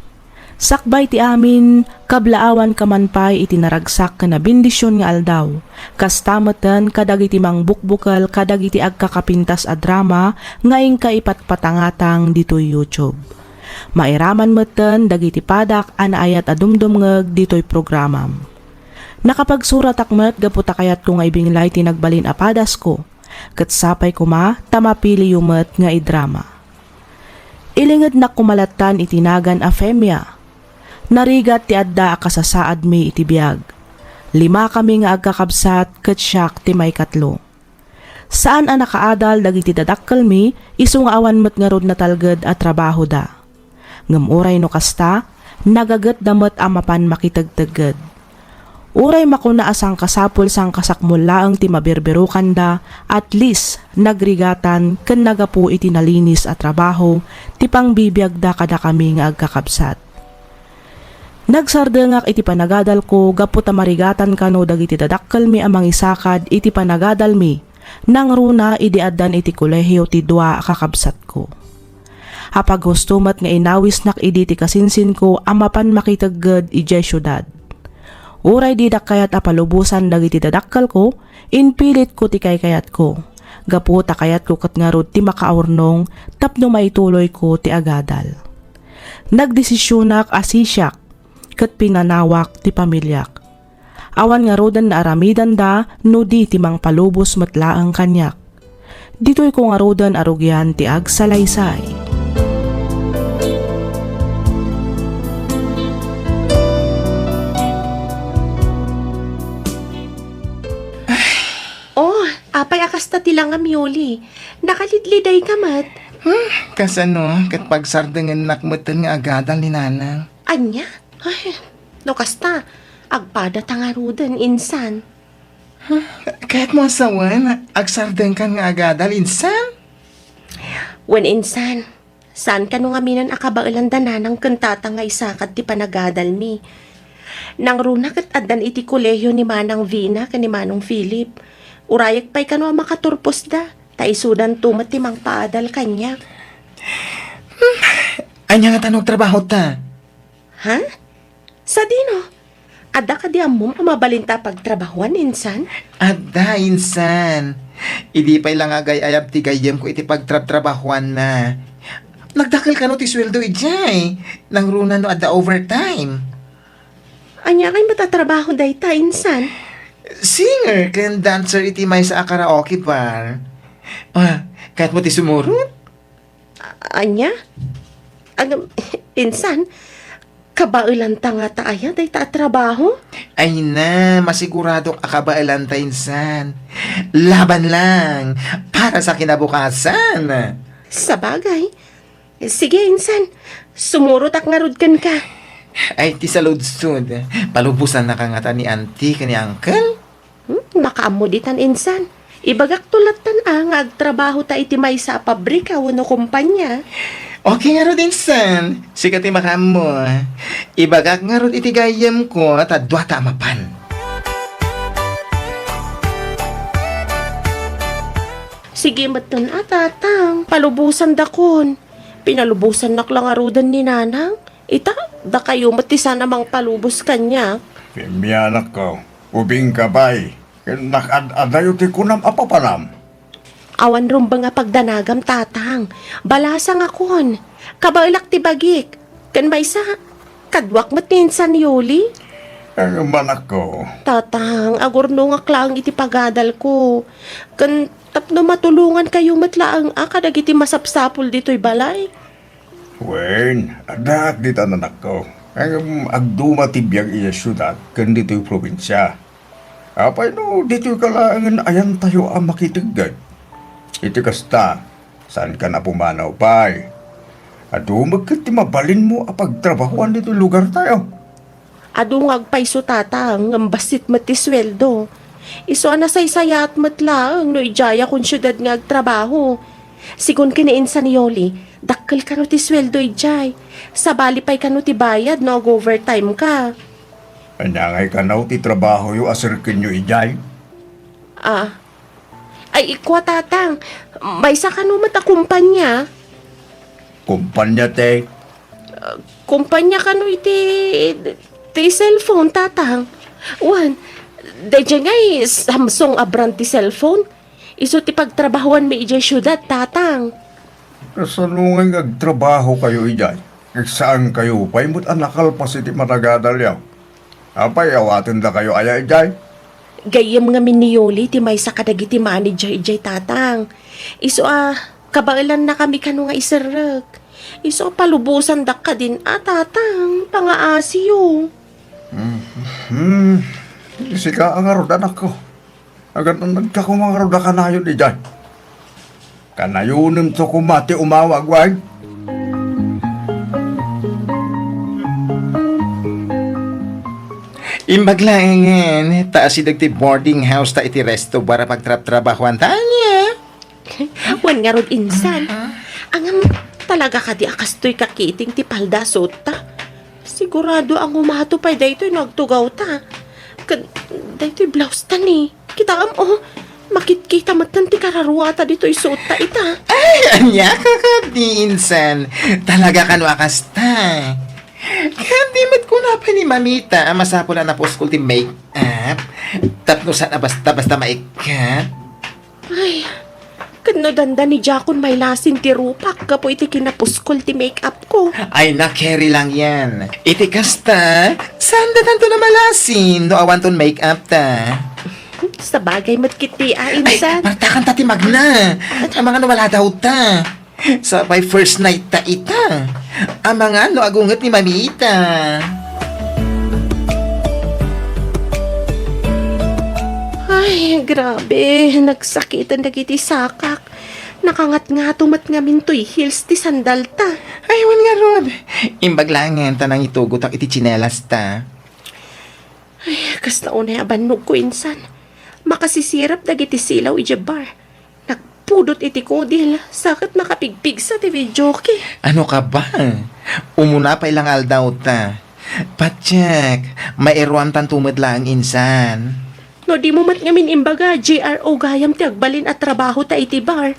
sakbay ti amin kablaawan kamanpay iti naragsak ken na bendisyon nga aldaw. Kastameten kadagiti mangbukbukal kadagiti agkakapintas a drama ngaing kaipatpatangatang ditoy YouTube. Mairaman meten dagiti padak anaayat adumdumngeg ditoy programam. Nakapagsurat akmet gaputa kayat ko nga ibinglay ti nagbalin apadas ko. Ket sapay kuma tamapili yumet nga idrama. Ilinged na kumalatan itinagan a Femia. Narigat ti adda akasasaad mi iti biag. 5 kami nga agkakabsat ket siak ti may 3. Saan a nakaadal dagiti dadakkel mi isu nga awan met nga rod natalged a trabaho da. Ngem uray no kasta nagaget damet a mapan makitagtaged. Uray makuna asang kasapul sang kasakmul laeng ti mabirbirukan da at least nagrigatan ken nagapu iti nalinis a trabaho ti pangbibiyag da kada kami nga agkakabsat. Nagsardengak iti panagadal ko gapu ta marigatan kano dagiti dadakkel mi amang isakad iti panagadal mi nang runa idi addan iti kolehiyo ti 2 kakabsat ko. Hapag gustumat nga inawis nak idi ti kasinsin ko amapan makitaged ijay syudad. Uray didak kayat apalubusan dagiti dadakkel ko, inpilit ko ti kayat ko. Gapu ta kayat ko ket nga rod ti makaurnong tapno maituloy ko ti agadal. Nagdesisyonak asisyak ket pinanawak ti pamilyak. Awan nga rodan na aramidan da no di ti mangpalubos metlaeng kanyak. Ditoy ko nga rodan arugyan ti agsalaysay. Apay akasta tilang amyoli. Nakalidliday ka mat. Kasano, kat pagsardengan nakmeten nga agadal ni nanang. Anya? Ay, no kasta. Agpada tangarudan insan. Kahit mo asawan, agsardeng kan nga agadal insan? Wen insan, saan ka nung aminan akabailan dananang kantata nga isakat ti panagadal mi. Nang runa kat adan iti kolehiyo ni Manang Vina ka ni Manong Philip. Urayak pa'y kano makaturpos da. Taisudan tumat ti mang paadal kanya. Anya nga tanong trabaho ta? Ha? Sa dino? Ada ka di amom amabalinta pagtrabahuan, insan? Ada, insan. Idi pa'y lang agay ayab ti gayem ko iti pagtrabahuan na. Nagdakil ka no ti sweldo ijay. Nang runa no ada overtime. Anya kay matatrabaho day ta, insan? Singer ken dancer iti may sa karaoke bar. Kahit mo ti sumurot? Anya? Insan, kabailan ta nga taaya day ta trabaho? Ay na, masigurado akabailan ta insan. Laban lang, para sa kinabukasan. Sa bagay. Sige, insan. Sumurot ak nga rod kan ka. Ay, ti sa lodsud. Palubusan na kangata ni auntie ka ni uncle. Makaamuditan, insan. Ibagak tulatan ang agtrabaho ta iti may sa pabrika wano kumpanya. Okay nga rod insan. Sikat ti makamo. Ibagak nga rod iti gayem ko at adwa ta amapan. Sige, matan atatang. Palubusan dakon. Pinalubusan nak lang arudan ni nanang. Ita, da kayo matisa namang palubos kanya. Pimianak ko, ubing kabay, nakad-adayo ti kunam apapanam. Awan rum ba nga pagdanagam tatang. Balasang akon. Kabailak ti bagik. Kan may sa kadwak matinsan Yoli. Ang manak ko, Tatang, agurno nga klang iti pagadal ko. Kan tapno matulungan kayo matlaang kadag iti masapsapol dito'y balay. wen, adak di tananak ko. Ang agduma ti biyag iya syudad, kan dito'y probinsya. Apay no, dito'y kalaangan ayan tayo ang makitigad. Iti kasta, saan ka na pumanaw pay? Ado magkati mabalin mo apagtrabahuan dito'y lugar tayo. Adungag paiso tatang, ang basit mati sweldo. Iso na saysayat matlaang no ijaya kung syudad nga agtrabaho. Sigun kinainsan ni Yoli, dakkel ka no ti sweldo ijay. Sabali pa'y ka no ti bayad no overtime ka. Anyangay ka na ti trabaho yu asirkin yu ijay. Ay ikwa tatang, may sa ka no matakumpanya. Kumpanya te, Kumpanya ka no iti cellphone tatang. Wan, dadya ngay Samsung abrand ti cellphone. Iso ti pagtrabahuan may ijay syudad tatang. kasalungan agtrabaho kayo ijay. Saan kayo pay mo't anakal pa si ti matagadal yaw. Apay awatin da kayo aya ijay. Gayam nga miniyoli ti may sa kadagiti manager ijay tatang. Iso kabailan na kami kano nga isarag. Iso palubusan dak ka din tatang, pangaasiyo. Sika ang arod anak ko. Agad ang nagkakumangaroda ka na yun ijay. Kanayunim to kumati umawag wag. Imbaglangan, taas si dagti boarding house ta iti resto para pagtrap-trabahuan tanya. Wan nga rod insan. Angam talaga ka di akastoy kakiting ti palda sota. Sigurado ang umato pa'y daytoy nagtugaw ta. Daytoy blouse ta ni. Kita makit-kita matan ti kararuata dito'y sota ita. Ay, anya ka di insan. Talaga ka no akasta. Hindi mat ko na pa ni mamita. Masapo na naposkul ti make-up. Tapno sana basta maikat. Ay, kano danda ni Jakon may lasin ti rupak kapo iti kinapuskol ti make-up ko. Ay, na-carry lang yan. Iti kasta, saan da tanto na malasin? No awan ton make-up ta. Sa bagay matkiti Ay, insan. partakan ta ti magna. Ang mga nawala daw ta. Sa my first night ta ita. Ang mga no agungat ni mamita. Ay, grabe. Nagsakitan na kiti sakak. Nakangat nga tumat nga mintoy heels ti sandal ta. Ay, wan nga rod. Imbaglangan ta nang itugot ang iti chinelas ta. Ay, kas na unay abanog ko insan. Makasisirap dagiti silaw ijabar. Nagpudot iti kodil. Sakit nakapigpig sa TV jockey. Ano ka ba? Umuna pa ilang aldaw ta. Patsyak, mairuan tan tumadla ang insan. No di mo mat ngamin imbaga, JRO gayam ti agbalin at trabaho ta iti bar.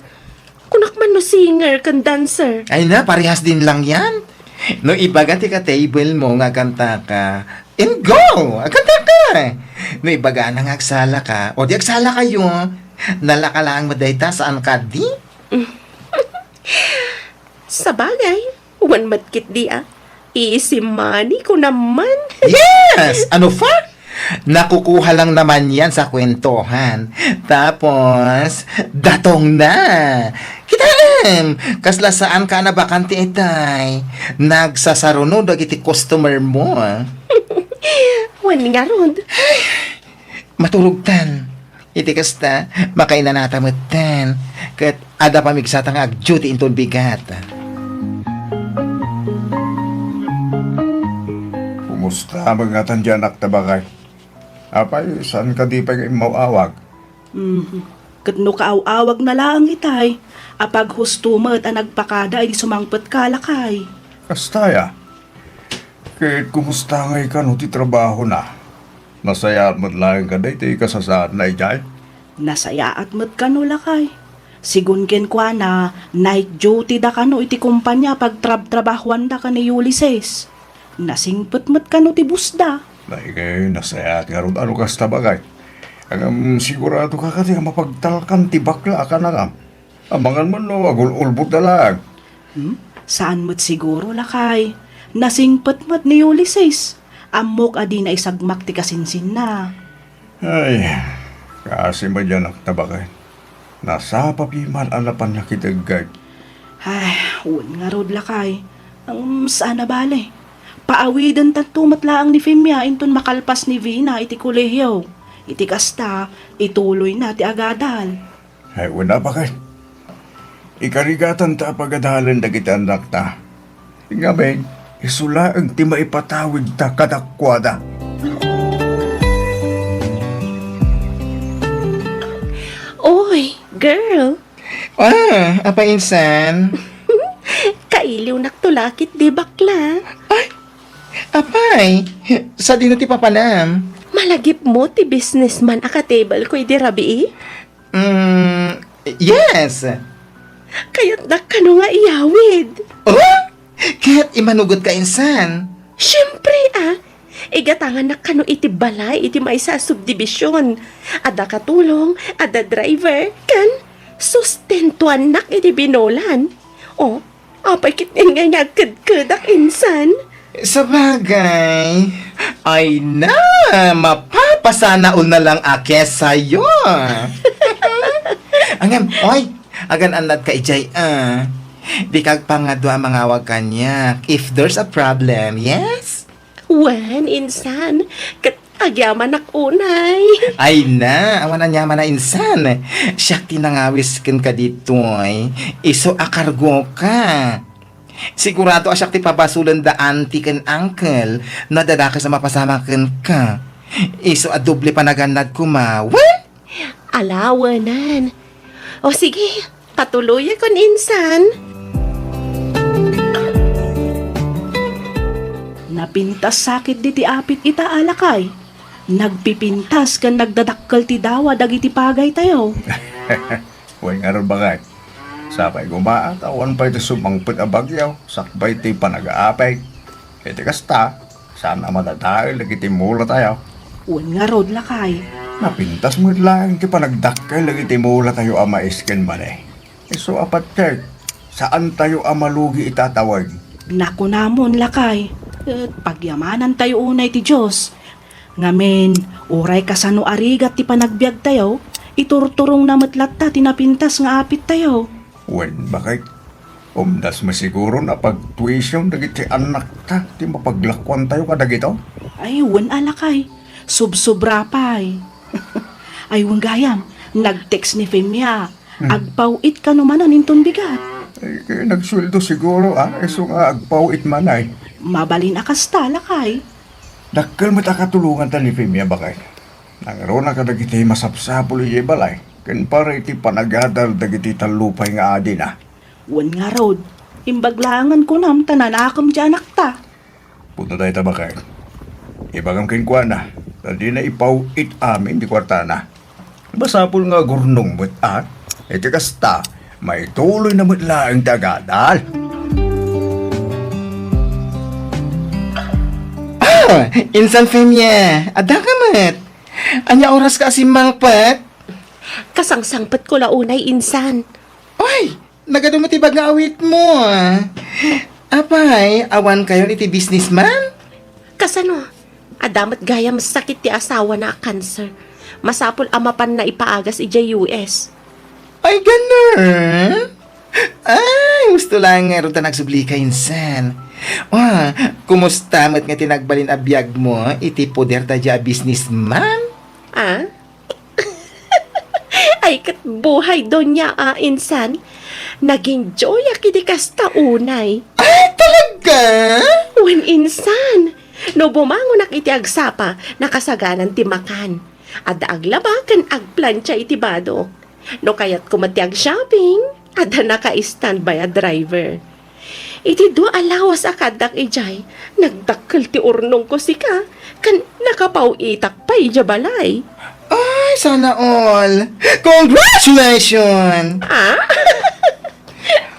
Kunak man no singer kan dancer. Ay na, parehas din lang yan. No ibaga ti ka table mo nga kanta ka. And go! Kanta ka! No ibaga na nga agsala ka. O di agsala kayo. Nalaka lang madayta saan ka di? Sa bagay, one matkit di Easy money ko naman. Yes! Ano fa? Nakukuha lang naman yan sa kwentuhan. Tapos, datong na. Kitaan! Kasla saan ka na bakante itay? Nagsasarunod iti customer mo. Wan nga rod. Matulugtan. Iti kasta, makaina natamutan. Kat ada pamigsatang ag-duty inton bigat. Kumusta mga tandyanak tabakay? Apay, saan ka di pa mauawag? Katno kaaw-awag na lang itay. Apag hustumat ang nagpakada ay di sumangpet kalakay. Kastaya. Kahit kumusta ngay ka no ti trabaho na. Nasaya at matlayan ka day ti kasasaan na ijay. Nasaya at mat kano lakay. Sigun ken kwa na night duty da kano iti kumpanya pag trabahuan da ka ni Ulysses. Nasingpet-met kano ti busda. Dahil kayo nasayat nga ron ano kas tabagay. Ang sigurado ka kasi nga mapagtalkan ti bakla ka na nga. Amangan mo no, agul-ulbot na lang. Saan mo't siguro lakay? Nasingpet-met ni Ulysses. Amok adi na isagmak ti kasinsin na. Ay, kasi ba dyan ang tabakay? Nasa papiman alapan na kitagag. Ay, un nga rod lakay. Ang saan na bale? Paawidan tanto matlaang ni Femia inton makalpas ni Vina iti kolehiyo. Iti kasta, ituloy na ti agadal. Ay, wala ba kay? Ikarigatan ta pagadalan da kita anak ta. Nga ben, isula ang ti maipatawid ta kadakwada. Oy, girl, Apa insan? kailiw naktulakit di bakla. Apay, sa dino ti papanam? Malagip mo ti businessman aka-table ko di rabi. Yes. Kaya't nakano nga iyawid. Oh, kaya't imanugot ka insan. Siyempre igatangan na kano iti balay iti may sa subdivision. Ada katulong, ada driver, kan sustentuan nak iti binolan. O, apay kitin nga nagkadkadak insan. Sa bagay, ay na, mapapasanaol na lang ake sa'yo. Angam, oy, agan anad ka ijay, di kag pangadwa mangawag kanya if there's a problem, yes? Wen, insan, kat agyaman nak unay. Ay na, awan na nyaman na insan. Siya tinangawis ken ka ditoy, iso akargo ka. Sigurado asyak ti pabasulan da auntie ken uncle na dadaka sa mapasama ken ka. Iso a doble panaganad kuma. What? Alawanan. O sige, patuloy kon insan. Napintas sakit di ti apit ita alakay. Nagpipintas kan nagdadakkel ti dawa dagiti pagay tayo. Huwag nga ron bagay. Sapay gumaat, awan pa ito sumangpit a bagyaw, sakbay ti panag-aapay. Iti kasta, sana madadahil, lagi mula tayo. Un nga rod lakay. Napintas mo lang, ti panagdakkel, lagi mula tayo ama isken man eh. So apat check, saan tayo amalugi itatawag? Naku namon lakay. Pagyamanan tayo unay ti Diyos. Ngamen, uray kasano arigat ti panagbiag tayo, iturturong na matlat ta tinapintas nga apit tayo. Wen, bakit? Umdas mo siguro na pag-tuition dagiti anak ta, ti mapaglakwan tayo kadagito? Ay, wan alakay. Subsobra pay. Ay, wan gayam. Nag-text ni Femia. Agpawit ka naman inton bigat. Ay, kaya nagsweldo siguro eso nga agpawit man ay. Mabalin akasta lakay. Dakkel mo katulungan ta ni Femia bakay. Nangaro na kadagiti masapsapul iya balay. Ken para iti panagadal dagiti talupay nga adi na. Wan nga rod. Imbaglangan ko nam tananakam di anak ta. Punta tayo tabakay. Ibagam kinkwa na. Tadi na ipawit amin di kwartana. Basapul nga gurnong mo't iti kasta, may tuloy na mo't laang tagadal. Insan Femia, ada ka mat. Anya oras ka asimangpat? Kasangsangpat ko launay insan. Oy, nagadumatibag nga awit mo. Apay, awan kayo iti businessman? Kasano? Adamat gaya masakit ti asawa na cancer. Masapol amapan na ipaagas ija US. Ay, ganun? Ay, gusto lang nga rin nagsubli ka, insan. Kumusta mat nga tinagbalin a biyag mo, iti poder ta dya businessman? Ay, kat buhay doon niya, insan. Naging joy akidi kasta unay. Ay, talaga? Wen insan. No bumangon ak iti agsapa, nakasaganan ti makan. Ada aglaba kan agplancha iti bado. No kayat kumati ag shopping, ada naka-standby a driver. Iti do alawas akadak ijay, nagdakkel ti urnong ko sika, kan nakapawitak pa ija balay. Ay, Ay, sana all. Congratulations!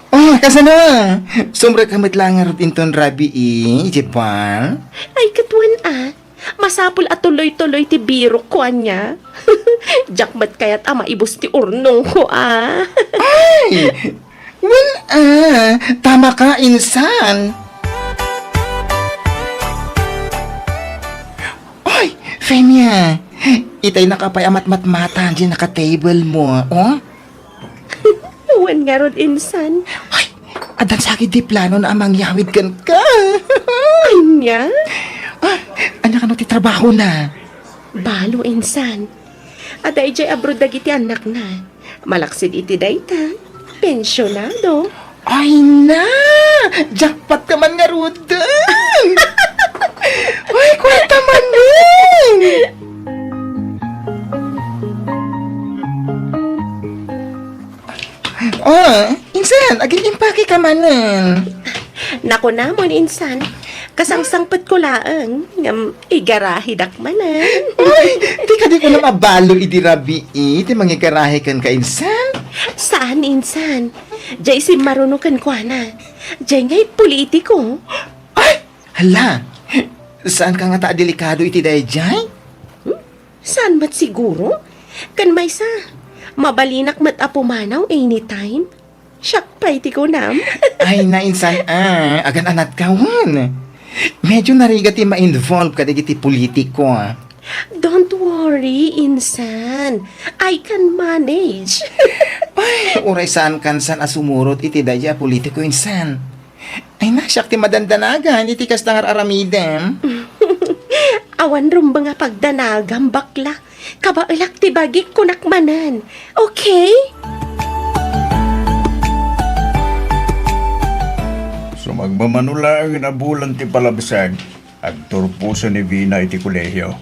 Oh, kasana? Sumra kamit lang nga rutin ton rabi Japan. Ay, katuan masapul at tuloy-tuloy ti biro ko niya. Jakmat kaya't maibos ti urnong ko Ay! Well, tama ka, insan. Ay, Femia, itay nakapay amat-matmatan dyan naka-table mo, oh? Wan nga rod insan. Ay, adan sakit di plano na amang yawid kan ka. Anya? Anya ka no ti trabaho na. Balo insan. Aday jay abroad dagiti anak na. Malaksid iti dayta. Pensyonado. Ay na! Jackpot ka man nga rudan! Ay, kwenta man nun! Oh, insan, aging impake ka manan. Nako namon insan. Kasangsangpet ko laang. Ngam igarahi dakmanan. Ay, di ko na mabalo idirabi ti mangigarahe kan ka insan. Saan insan? Jay si marunukan ko na. Jay nga'y politiko. Ay, hala. Saan ka nga ta delikado iti dayjay? Saan mat siguro? Kan may sa. Mabalinak mat apumanaw anytime. Siyak pa iti ko nam. Ay na insan agan anat kawan. Medyo narigati ma-involve ka digiti politiko Don't worry, insan. I can manage. Ay, uray saan kan san asumurot iti daya politiko insan. Ay na, siyak ti madandanagan, iti kas tangar aramidem. Awan rumba nga pagdanagam bakla. Kabailak ti bagik kunakmanan. Okay? So magmamanula ang inabulan ti palabsag, agturpuso ni Vina iti kolehiyo.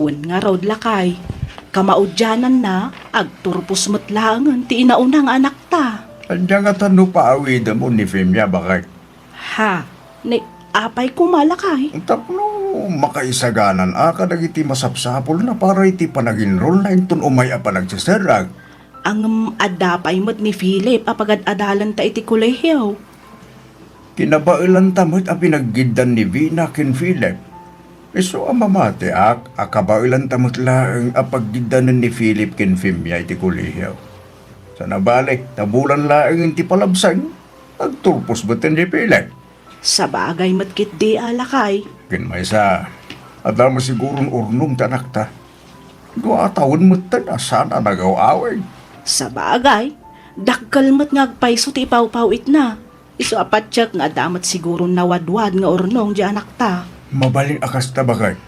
Wan nga raw lakay. Kamaudyanan na, agturpos matlangan ti inaunang anak ta. Andiyan nga tanu paawid mo ni Femia bakit? Ha, ni apay kumalakay. Tapno, makaisaganan dagiti masapsapol na para iti panaginrol na inton umay pa nagsasarag. Ang adapay mo't ni Philip apagad adalan ta iti kolehiyo. Kinabailan tamot ang pinaggidan ni Vina ken Philip. Iso ang mamate akabailan tamot lang ang paggidanan ni Philip ken Femia iti kolehiyo. Sa nabalik, tabulan lang iti palabsang, agturpos batin ni Philip. Sa bagay matkit di alakay. Ken maysa, adamo sigurong urnong tanak ta. Dua taon mo na sana nagaw-away. Sa bagay, dakkel mo't ngagpayso ti ipaw-pawit na. Iso apatsak nga damat siguro nawadwad nga urnong di anak ta. Mabaling akas ta bagay.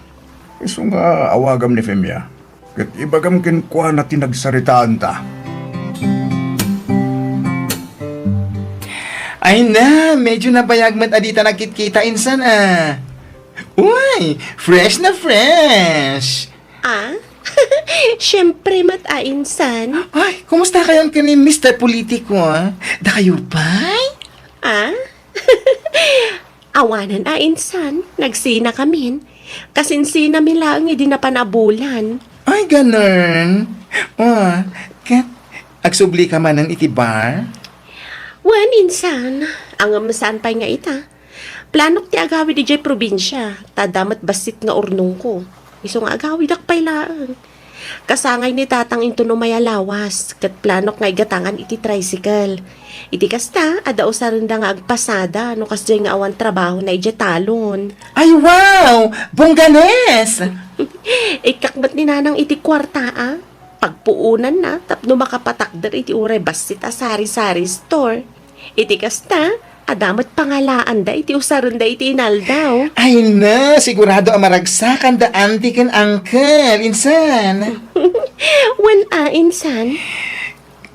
Iso nga awagam ni Femia. Kat ibagam ken kwa na tinagsaritaan ta. Ay na, medyo nabayagmat adita nagkit-kita insan Uy, fresh na fresh. Siyempre insan. Ay, kumusta kayo ka ni Mr. Politiko Da kayo pa'y? Awanan insan. Nagsina kami. Kasinsina mi lang hindi na panabulan. Ay, ganun. Kat, agsubli ka man ng itibar? Wan insan. Ang amasan pa nga ita. Planok ti agawid di jay probinsya. Tadamat basit nga urnong ko. Iso nga agawid akpay lang. Kasangay ni tatang into no maya lawas. Kat planok nga igatangan iti tricycle. Iti kasta, adao sa rinda nga agpasada. No kasjay nga awan trabaho na iti talon. Ay, wow! Bongganes! Ikakbat ni nanang iti kwarta Pagpuunan na, tapno makapatakder iti uray basit sari-sari store. Iti kasta, adamat pangalaan da iti usaron da iti inaldaw. Ay na, sigurado ang maragsakan da auntie ken uncle, insan. Wan insan?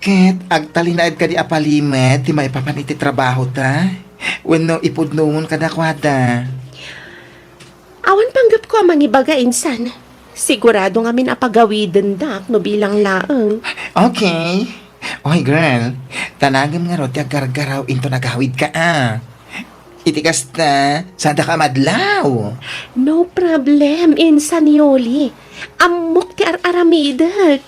Ket, agtalinaid ka di apalimet, di may papan iti trabaho ta. Wenno ipudnungon ka da kwada. Awan panggap ko ang mangibaga insan. Sigurado nga min apagawiden dak no bilang laeng. Okay. Oy girl, tanagam nga ro ti aggargaraw into nagawid ka Iti kasta, sada ka madlaw. No problem, insan Yoli. Amok ti aramidak.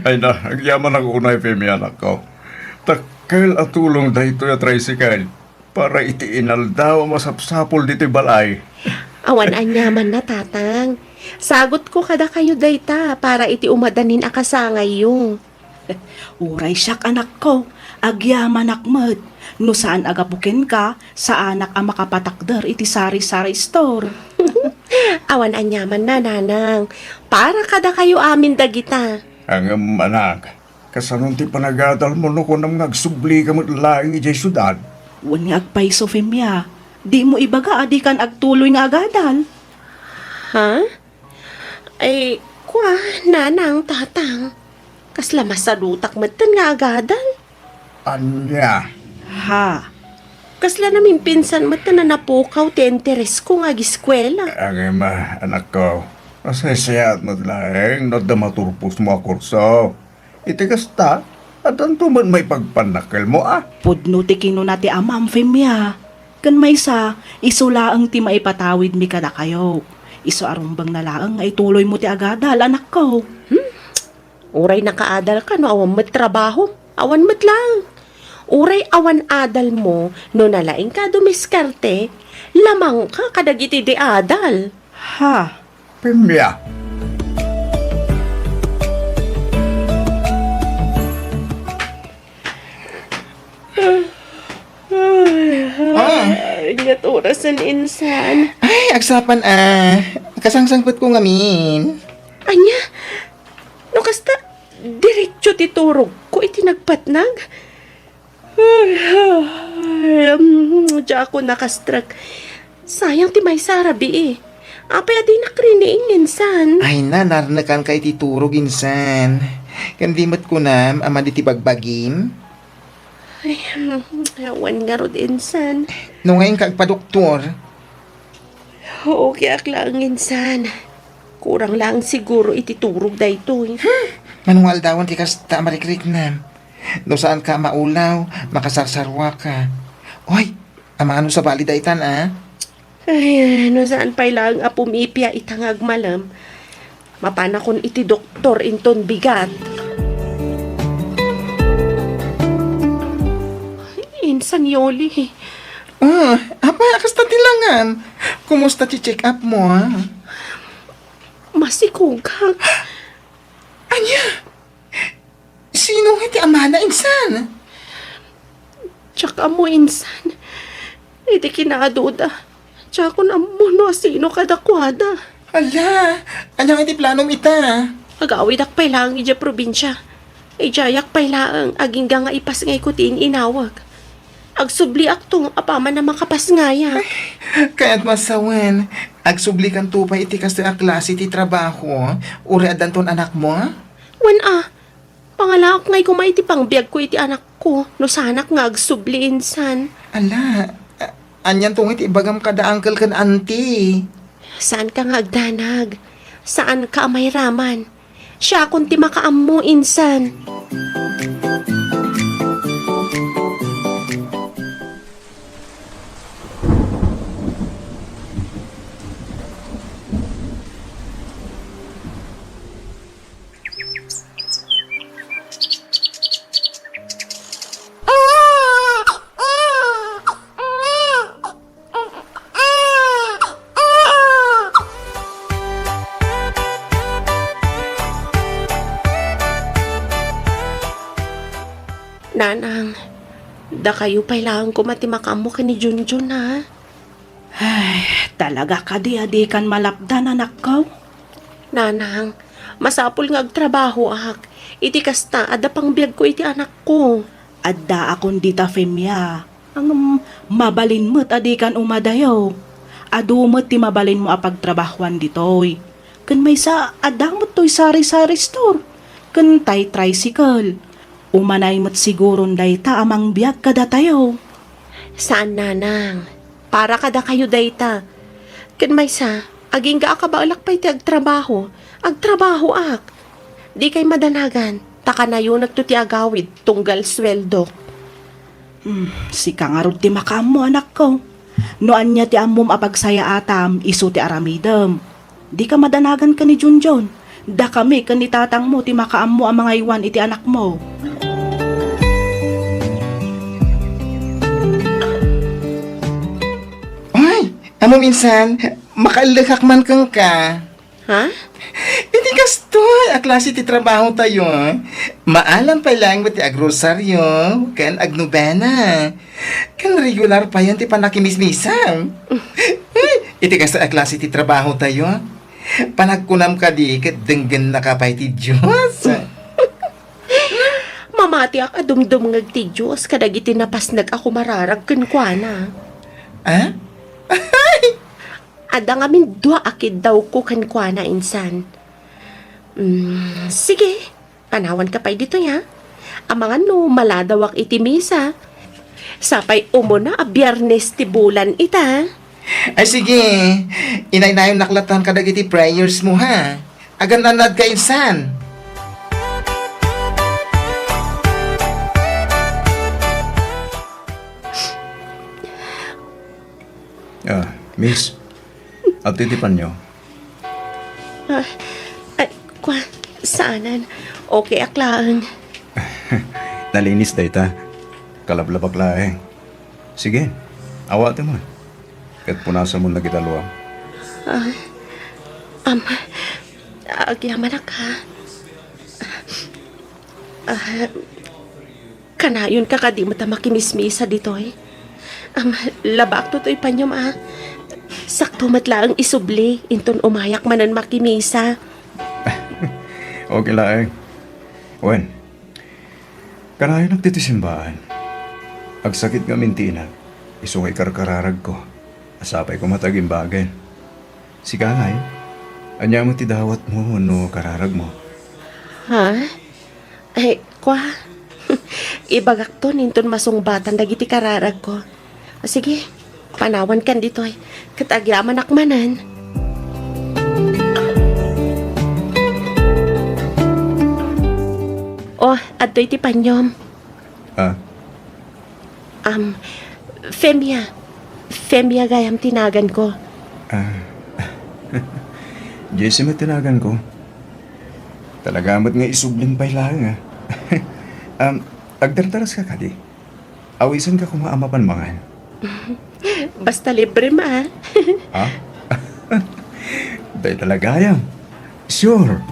Ay na, ang yaman ang unay Femi anak ko. Takkel at tulong dahito ya tricycle para iti inaldaw masapsapol dito balay. Awan anyaman na tatang. Sagot ko kada kayo dayta para iti umadanin akasangay yung. Uray siyak anak ko, agyaman akmet. No saan agapukin ka, sa anak ang makapatakder iti sari-sari store. Awan anyaman na nanang. Para kada kayo amin dagita. Ang anak, kasanon ti panagadal mo no kung nang nagsubli ka mo laing iti syudad. Wan nga agpaiso Femia, di mo ibaga adikan agtuloy nga agadal. Ha? Ay, kwa, nanang, tatang. Kasla masalutak matan nga agadan. Anya, Ha, Kasla namin pinsan matan na napukaw ti interes ko nga giskwela. ang anak ko, masasayat mo laing not na maturpos mo a kurso. Iti kasta, at ang tuman may pagpanakil mo pudno ti kinunati amam Femia. Kan may sa, isulaang ti maipatawid mi kada kayo. Iso arumbang na laang ay tuloy mo ti agadal, anak ko. Uray nakaadal ka no awan mat trabaho. Awan mat lang. Uray awan adal mo no nalaing ka dumiskarte. Lamang ka kadagiti di adal. Ha, Pimya, Ingat oras ang insan. Ay, agsapan kasangsangpot ko ngamin. Anya, no kasta, diretso titurog ko iti nagpatnag. Diya ako nakastrak. Sayang ti may sarabi eh. Apay adi nakriniing insan. Ay na, naranakan kay titurog insan. Kandimot ko na, ama di ti bagbagim. Ay, awan nga rod insan. No ngayon kagpa-doktor, Oo, kaya lang insan. Kurang lang siguro ititurog da ito eh. manual dawan ti kasta marikrik na. No saan ka maulaw, makasarsarwa ka. Oy, ama ano sa bali daytan Ay, no saan pa lang apumipya itangag malam. Mapana kon iti doktor inton bigat. Ay, insan Yoli. Apa, kasta tilangan. Kumusta ti check up mo Masikugak. Anya? Sino iti amana insan? Tsaka mo insan. Iti kinaduda. Tsaka na mo no sino kadakwada. Hala, anyang iti planom ita? Agawid akpay lang ija probinsya. Ijayak pay lang aging nga ipas ngay kutin inawag. Agsubli akto apaman na makapas ngaya. Kaya't masawen, agsubli kan tupay iti kasto a klase iti trabaho, uri adanton anak mo? Wan pangalak ngay kumay iti pangbiag ko iti anak ko. No sanak nga agsubli insan. Ala, anyan tong iti ibagam kada uncle kan auntie. Saan ka nga agdanag? Saan ka may raman? Siya kung ti makaam mo insan. Nanang, da kayo pailangan ko matimakamo ka ni Junjun ha. ay, talaga ka di adikan malapdan, anak ko. Nanang, masapul nga agtrabaho ak. Iti kasta, ada pang biyag ko iti anak ko. Adda akong dita Femia. Ang mabalin mo't adikan umadayo. Adumot ti mabalin mo apagtrabahuan ditoy. Kan may sa adamot to'y sari-sari store. Kan tay tricycle. Umanay mo't siguron dayta amang biyak kada tayo. Saan nanang? Para kada kayo dayta. Kan may sa, aging ga akabalak pa iti agtrabaho. Agtrabaho ak. Di kay madanagan. taka na yun nagtutiagawid tunggal sweldo. Si kangarod ti makamo anak ko. Noan niya ti amom apagsaya atam, iso ti aramidam. Di ka madanagan ka ni Junjun. Da kami kan ni tatang mo ti makaammo ang mga iwan iti anak mo. Ay, amo minsan, makalakak man kang ka. Ha? Hindi kasto, aklase ti trabaho tayo. Maalam pa lang ti agrosaryo, kan agnubena. Kan regular pa yan ti panakimismisam. Iti kasto aklase ti trabaho tayo. Panagkunam ka di, kat denggan na kapay ti Diyos. Mamati ak adumdum ngag ti Diyos kadagiti napasnag ako mararag kenkwana. Ah? Ada nga min dua akid daw ko kenkwana insan. Sige, panawan ka pa'y dito ya. Amangan no maladawak iti misa. Sapay umuna a biyernes ti bulan ita. Ay sige, inay-nayon naklatan ka dagiti prayers mo ha. Agan nanad ka insan. Miss, at titipan nyo. Ay, saanan? Okay, aklaan. Nalinis dayta. Kalablabak laeng. Sige, awate mo. Kat punasan mo na kita luwang. Agyaman ka. Kanayon ka ka di mo ta makimismisa dito eh. Labak to to'y panyom Sakto matlaang isubli, inton umayak manan makimisa. Okay laeng. Wen, kanayon nagtitisimbahan. Agsakit nga mintina, isungay karkararag ko. Asapay ko mataging bagan. Si Kangay, anya mo ti dawat mo no kararag mo. Ha? Ay, ibagak to ninton masungbatan dagiti kararag ko. Sige, panawan kan dito ay. Katagyaman akmanan. Oh, adto iti panyom. Ah, Femia. Femia gayam tinagan ko. Jesse matinagan ko. Talaga amat nga isubling pay lang agdardaras ka kadi. Awisan ka kumaamapan mangan. Basta libre ma. Ha? Day talaga yan. Sure.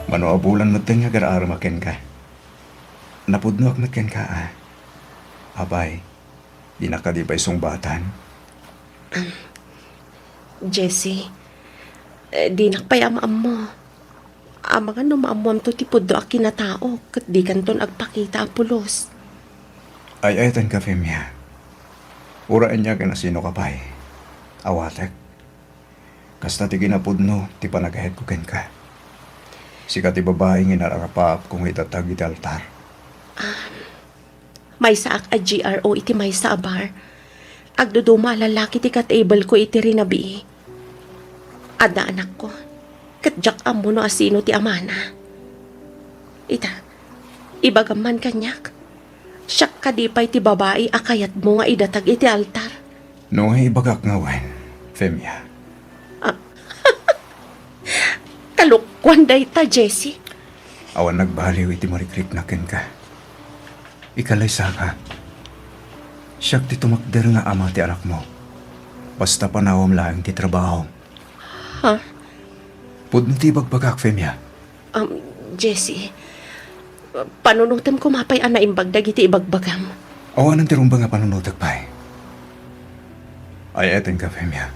Manoabulan mo nga gara-ara makin ka. Napudno ak makin ka Abay, di na ka di pa isong batan. Jessie, di nakpayamaam mo. Amangan no maamuam to tipuddo ak kinatao kat di kanton agpakita apulos. Ay tan ka, Femia. Uraan niya ka na sino ka pa'y. Awatek. Kasta ti ginapudno, ti panagahet ko ken ka. Sika ti babaeng inararapap kung itatag iti altar. May saak a GRO iti may sa abar. Agduduma lalaki ti katable ko iti rinabi. Ada anak ko. Katjak amo no asino ti amana. Ita, ibagaman kanyak. Siyak kadipay ti babae akayat mo nga idatag iti altar. No, ibagak nga wen, Femia. Kalukwan day ta, Jessie. Awan nagbaliw iti marikrik na ken ka. Ikalay saka. Siyak ti tumakder nga ama ti anak mo. Basta panawam lang ti trabaho. Ha? Pudno ti bagbagak, Femia. Jessie, panunutan ko mapay ana imbagdag iti ibagbagam. Awan ang tirumba nga panunutag pa'y. Ay etin ka, Femia.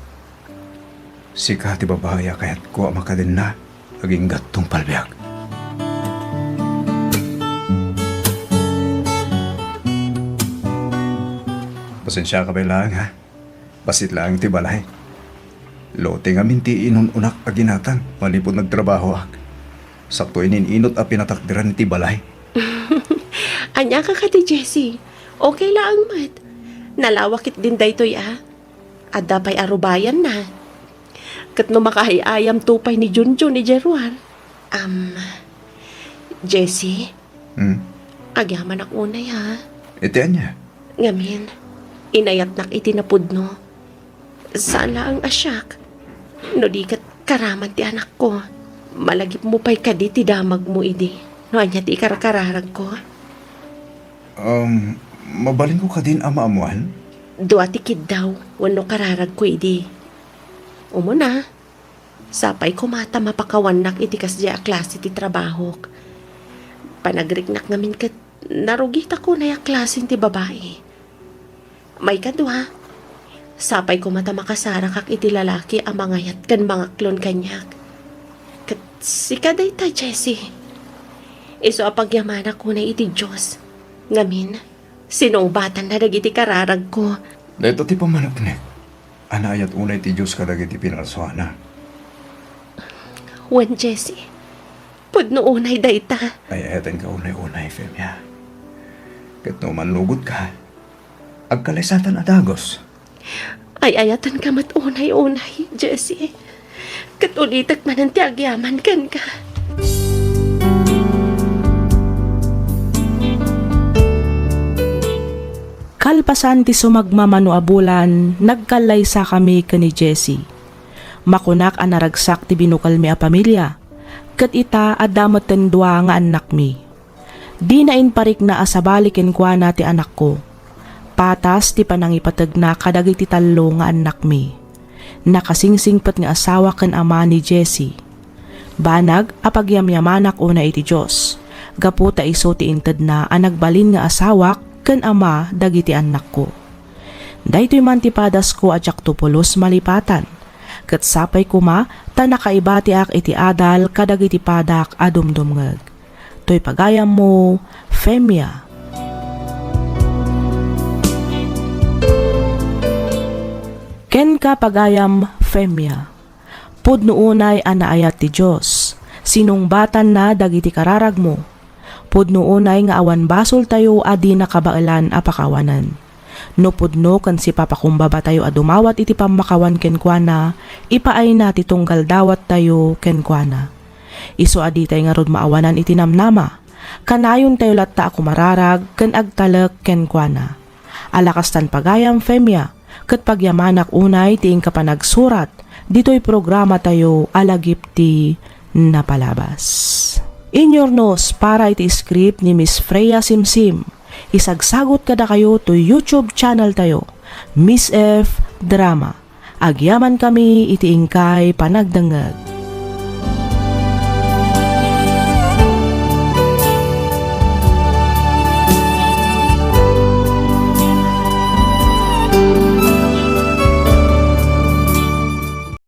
Sika ti babaya kaya't ko makadin na aging gatong palbiyak. Pasensya ka ba lang, ha? Basit lang ti balay. Lote nga minti inununak aginatang malipod nagtrabaho ak. Sakto ininot a pinatakdiran ti balay. Anya ka ti Jessie. Okay lang mat. Nalawakit din daytoy Adda pa'y arubayan na. Kat no makahayayam tupay ni Junjun ni Jeruan. Jessie, agyaman ak unay ha. Itian niya. Ngamin, inayat nak itinapudno. Saan lang ang asyak? No di kat karaman ti anak ko. Malagip mo pa'y kadi ti damag mo idi. No anya ti ikarakararag ko. Mabaling ko ka din ama-amuan? Dua ti kid daw, wano kararag ko idi. Umuna, sapay ko mata mapakawanak iti kasya a klase ti trabahok. Panagriknak ngamin kat narugita ko na ya klasin ti babae. May kadwa, sapay ko mata makasara kak iti lalaki ang mangayat kan mga klon kanyak. Kat si kaday ta, Jessie. Iso apagyamana ko na iti Diyos. Ngamin, sinungbatan na dagiti kararag ko. Dito ti pamanaknek. Anayat unay ti Diyos kadag iti pinalsuana. Wen, Jessie, pudno unay dayta. Ay ayatan ka unay-unay, Femia. Kat no manlugod ka, agkalaysatan adagos. Ay ayatan ka mat unay-unay, Jessie. Kat ulitak man ang tiagyaman kan ka. Kalpasan ti sumagmamano abulan, nagkalaysa kami kani Jessie. Makunak ang naragsak ti binukal mi a pamilya, kat ita adamat tendwa nga anak mi. Di na inparik na asabalikin kwa na ti anak ko. Patas ti panangipatag na kadagiti talo nga anak mi. Nakasingsingpat nga asawa kan ama ni Jessie. Banag apagyamyamanak una iti Diyos. Gaputa iso ti inted na ang nagbalin nga asawak kan ama dagiti anak ko. Daytoy man ti padas ko adyak tupulos malipatan. Kat sapay kuma ta nakaibati ak iti adal kadagiti padak adumdumngeg. Toy pagayam mo, Femia. Ken ka pagayam, Femia. Pudno unay anaayat ti Diyos. Sinungbatan na dagiti kararag mo. Pudno unay nga awan basol tayo adi nakabailan apakawanan. No pudno kan si papakumbaba tayo adumawat iti pamakawan kenkwana, ipaay na ti tunggal dawat tayo kenkwana. Iso adi tayo nga rod maawanan iti namnama. Kanayon tayo latta ako mararag ken agtalek kenkwana. Alakastan pagayam, Femia, ket pagyamanak unay tiing kapanagsurat, dito'y programa tayo alagip ti napalabas. Inyornos para iti script ni Miss Freya Simsim. Isagsagot kada kayo to YouTube channel tayo, Miss F Drama. Agyaman kami iti ingkay panagdangag.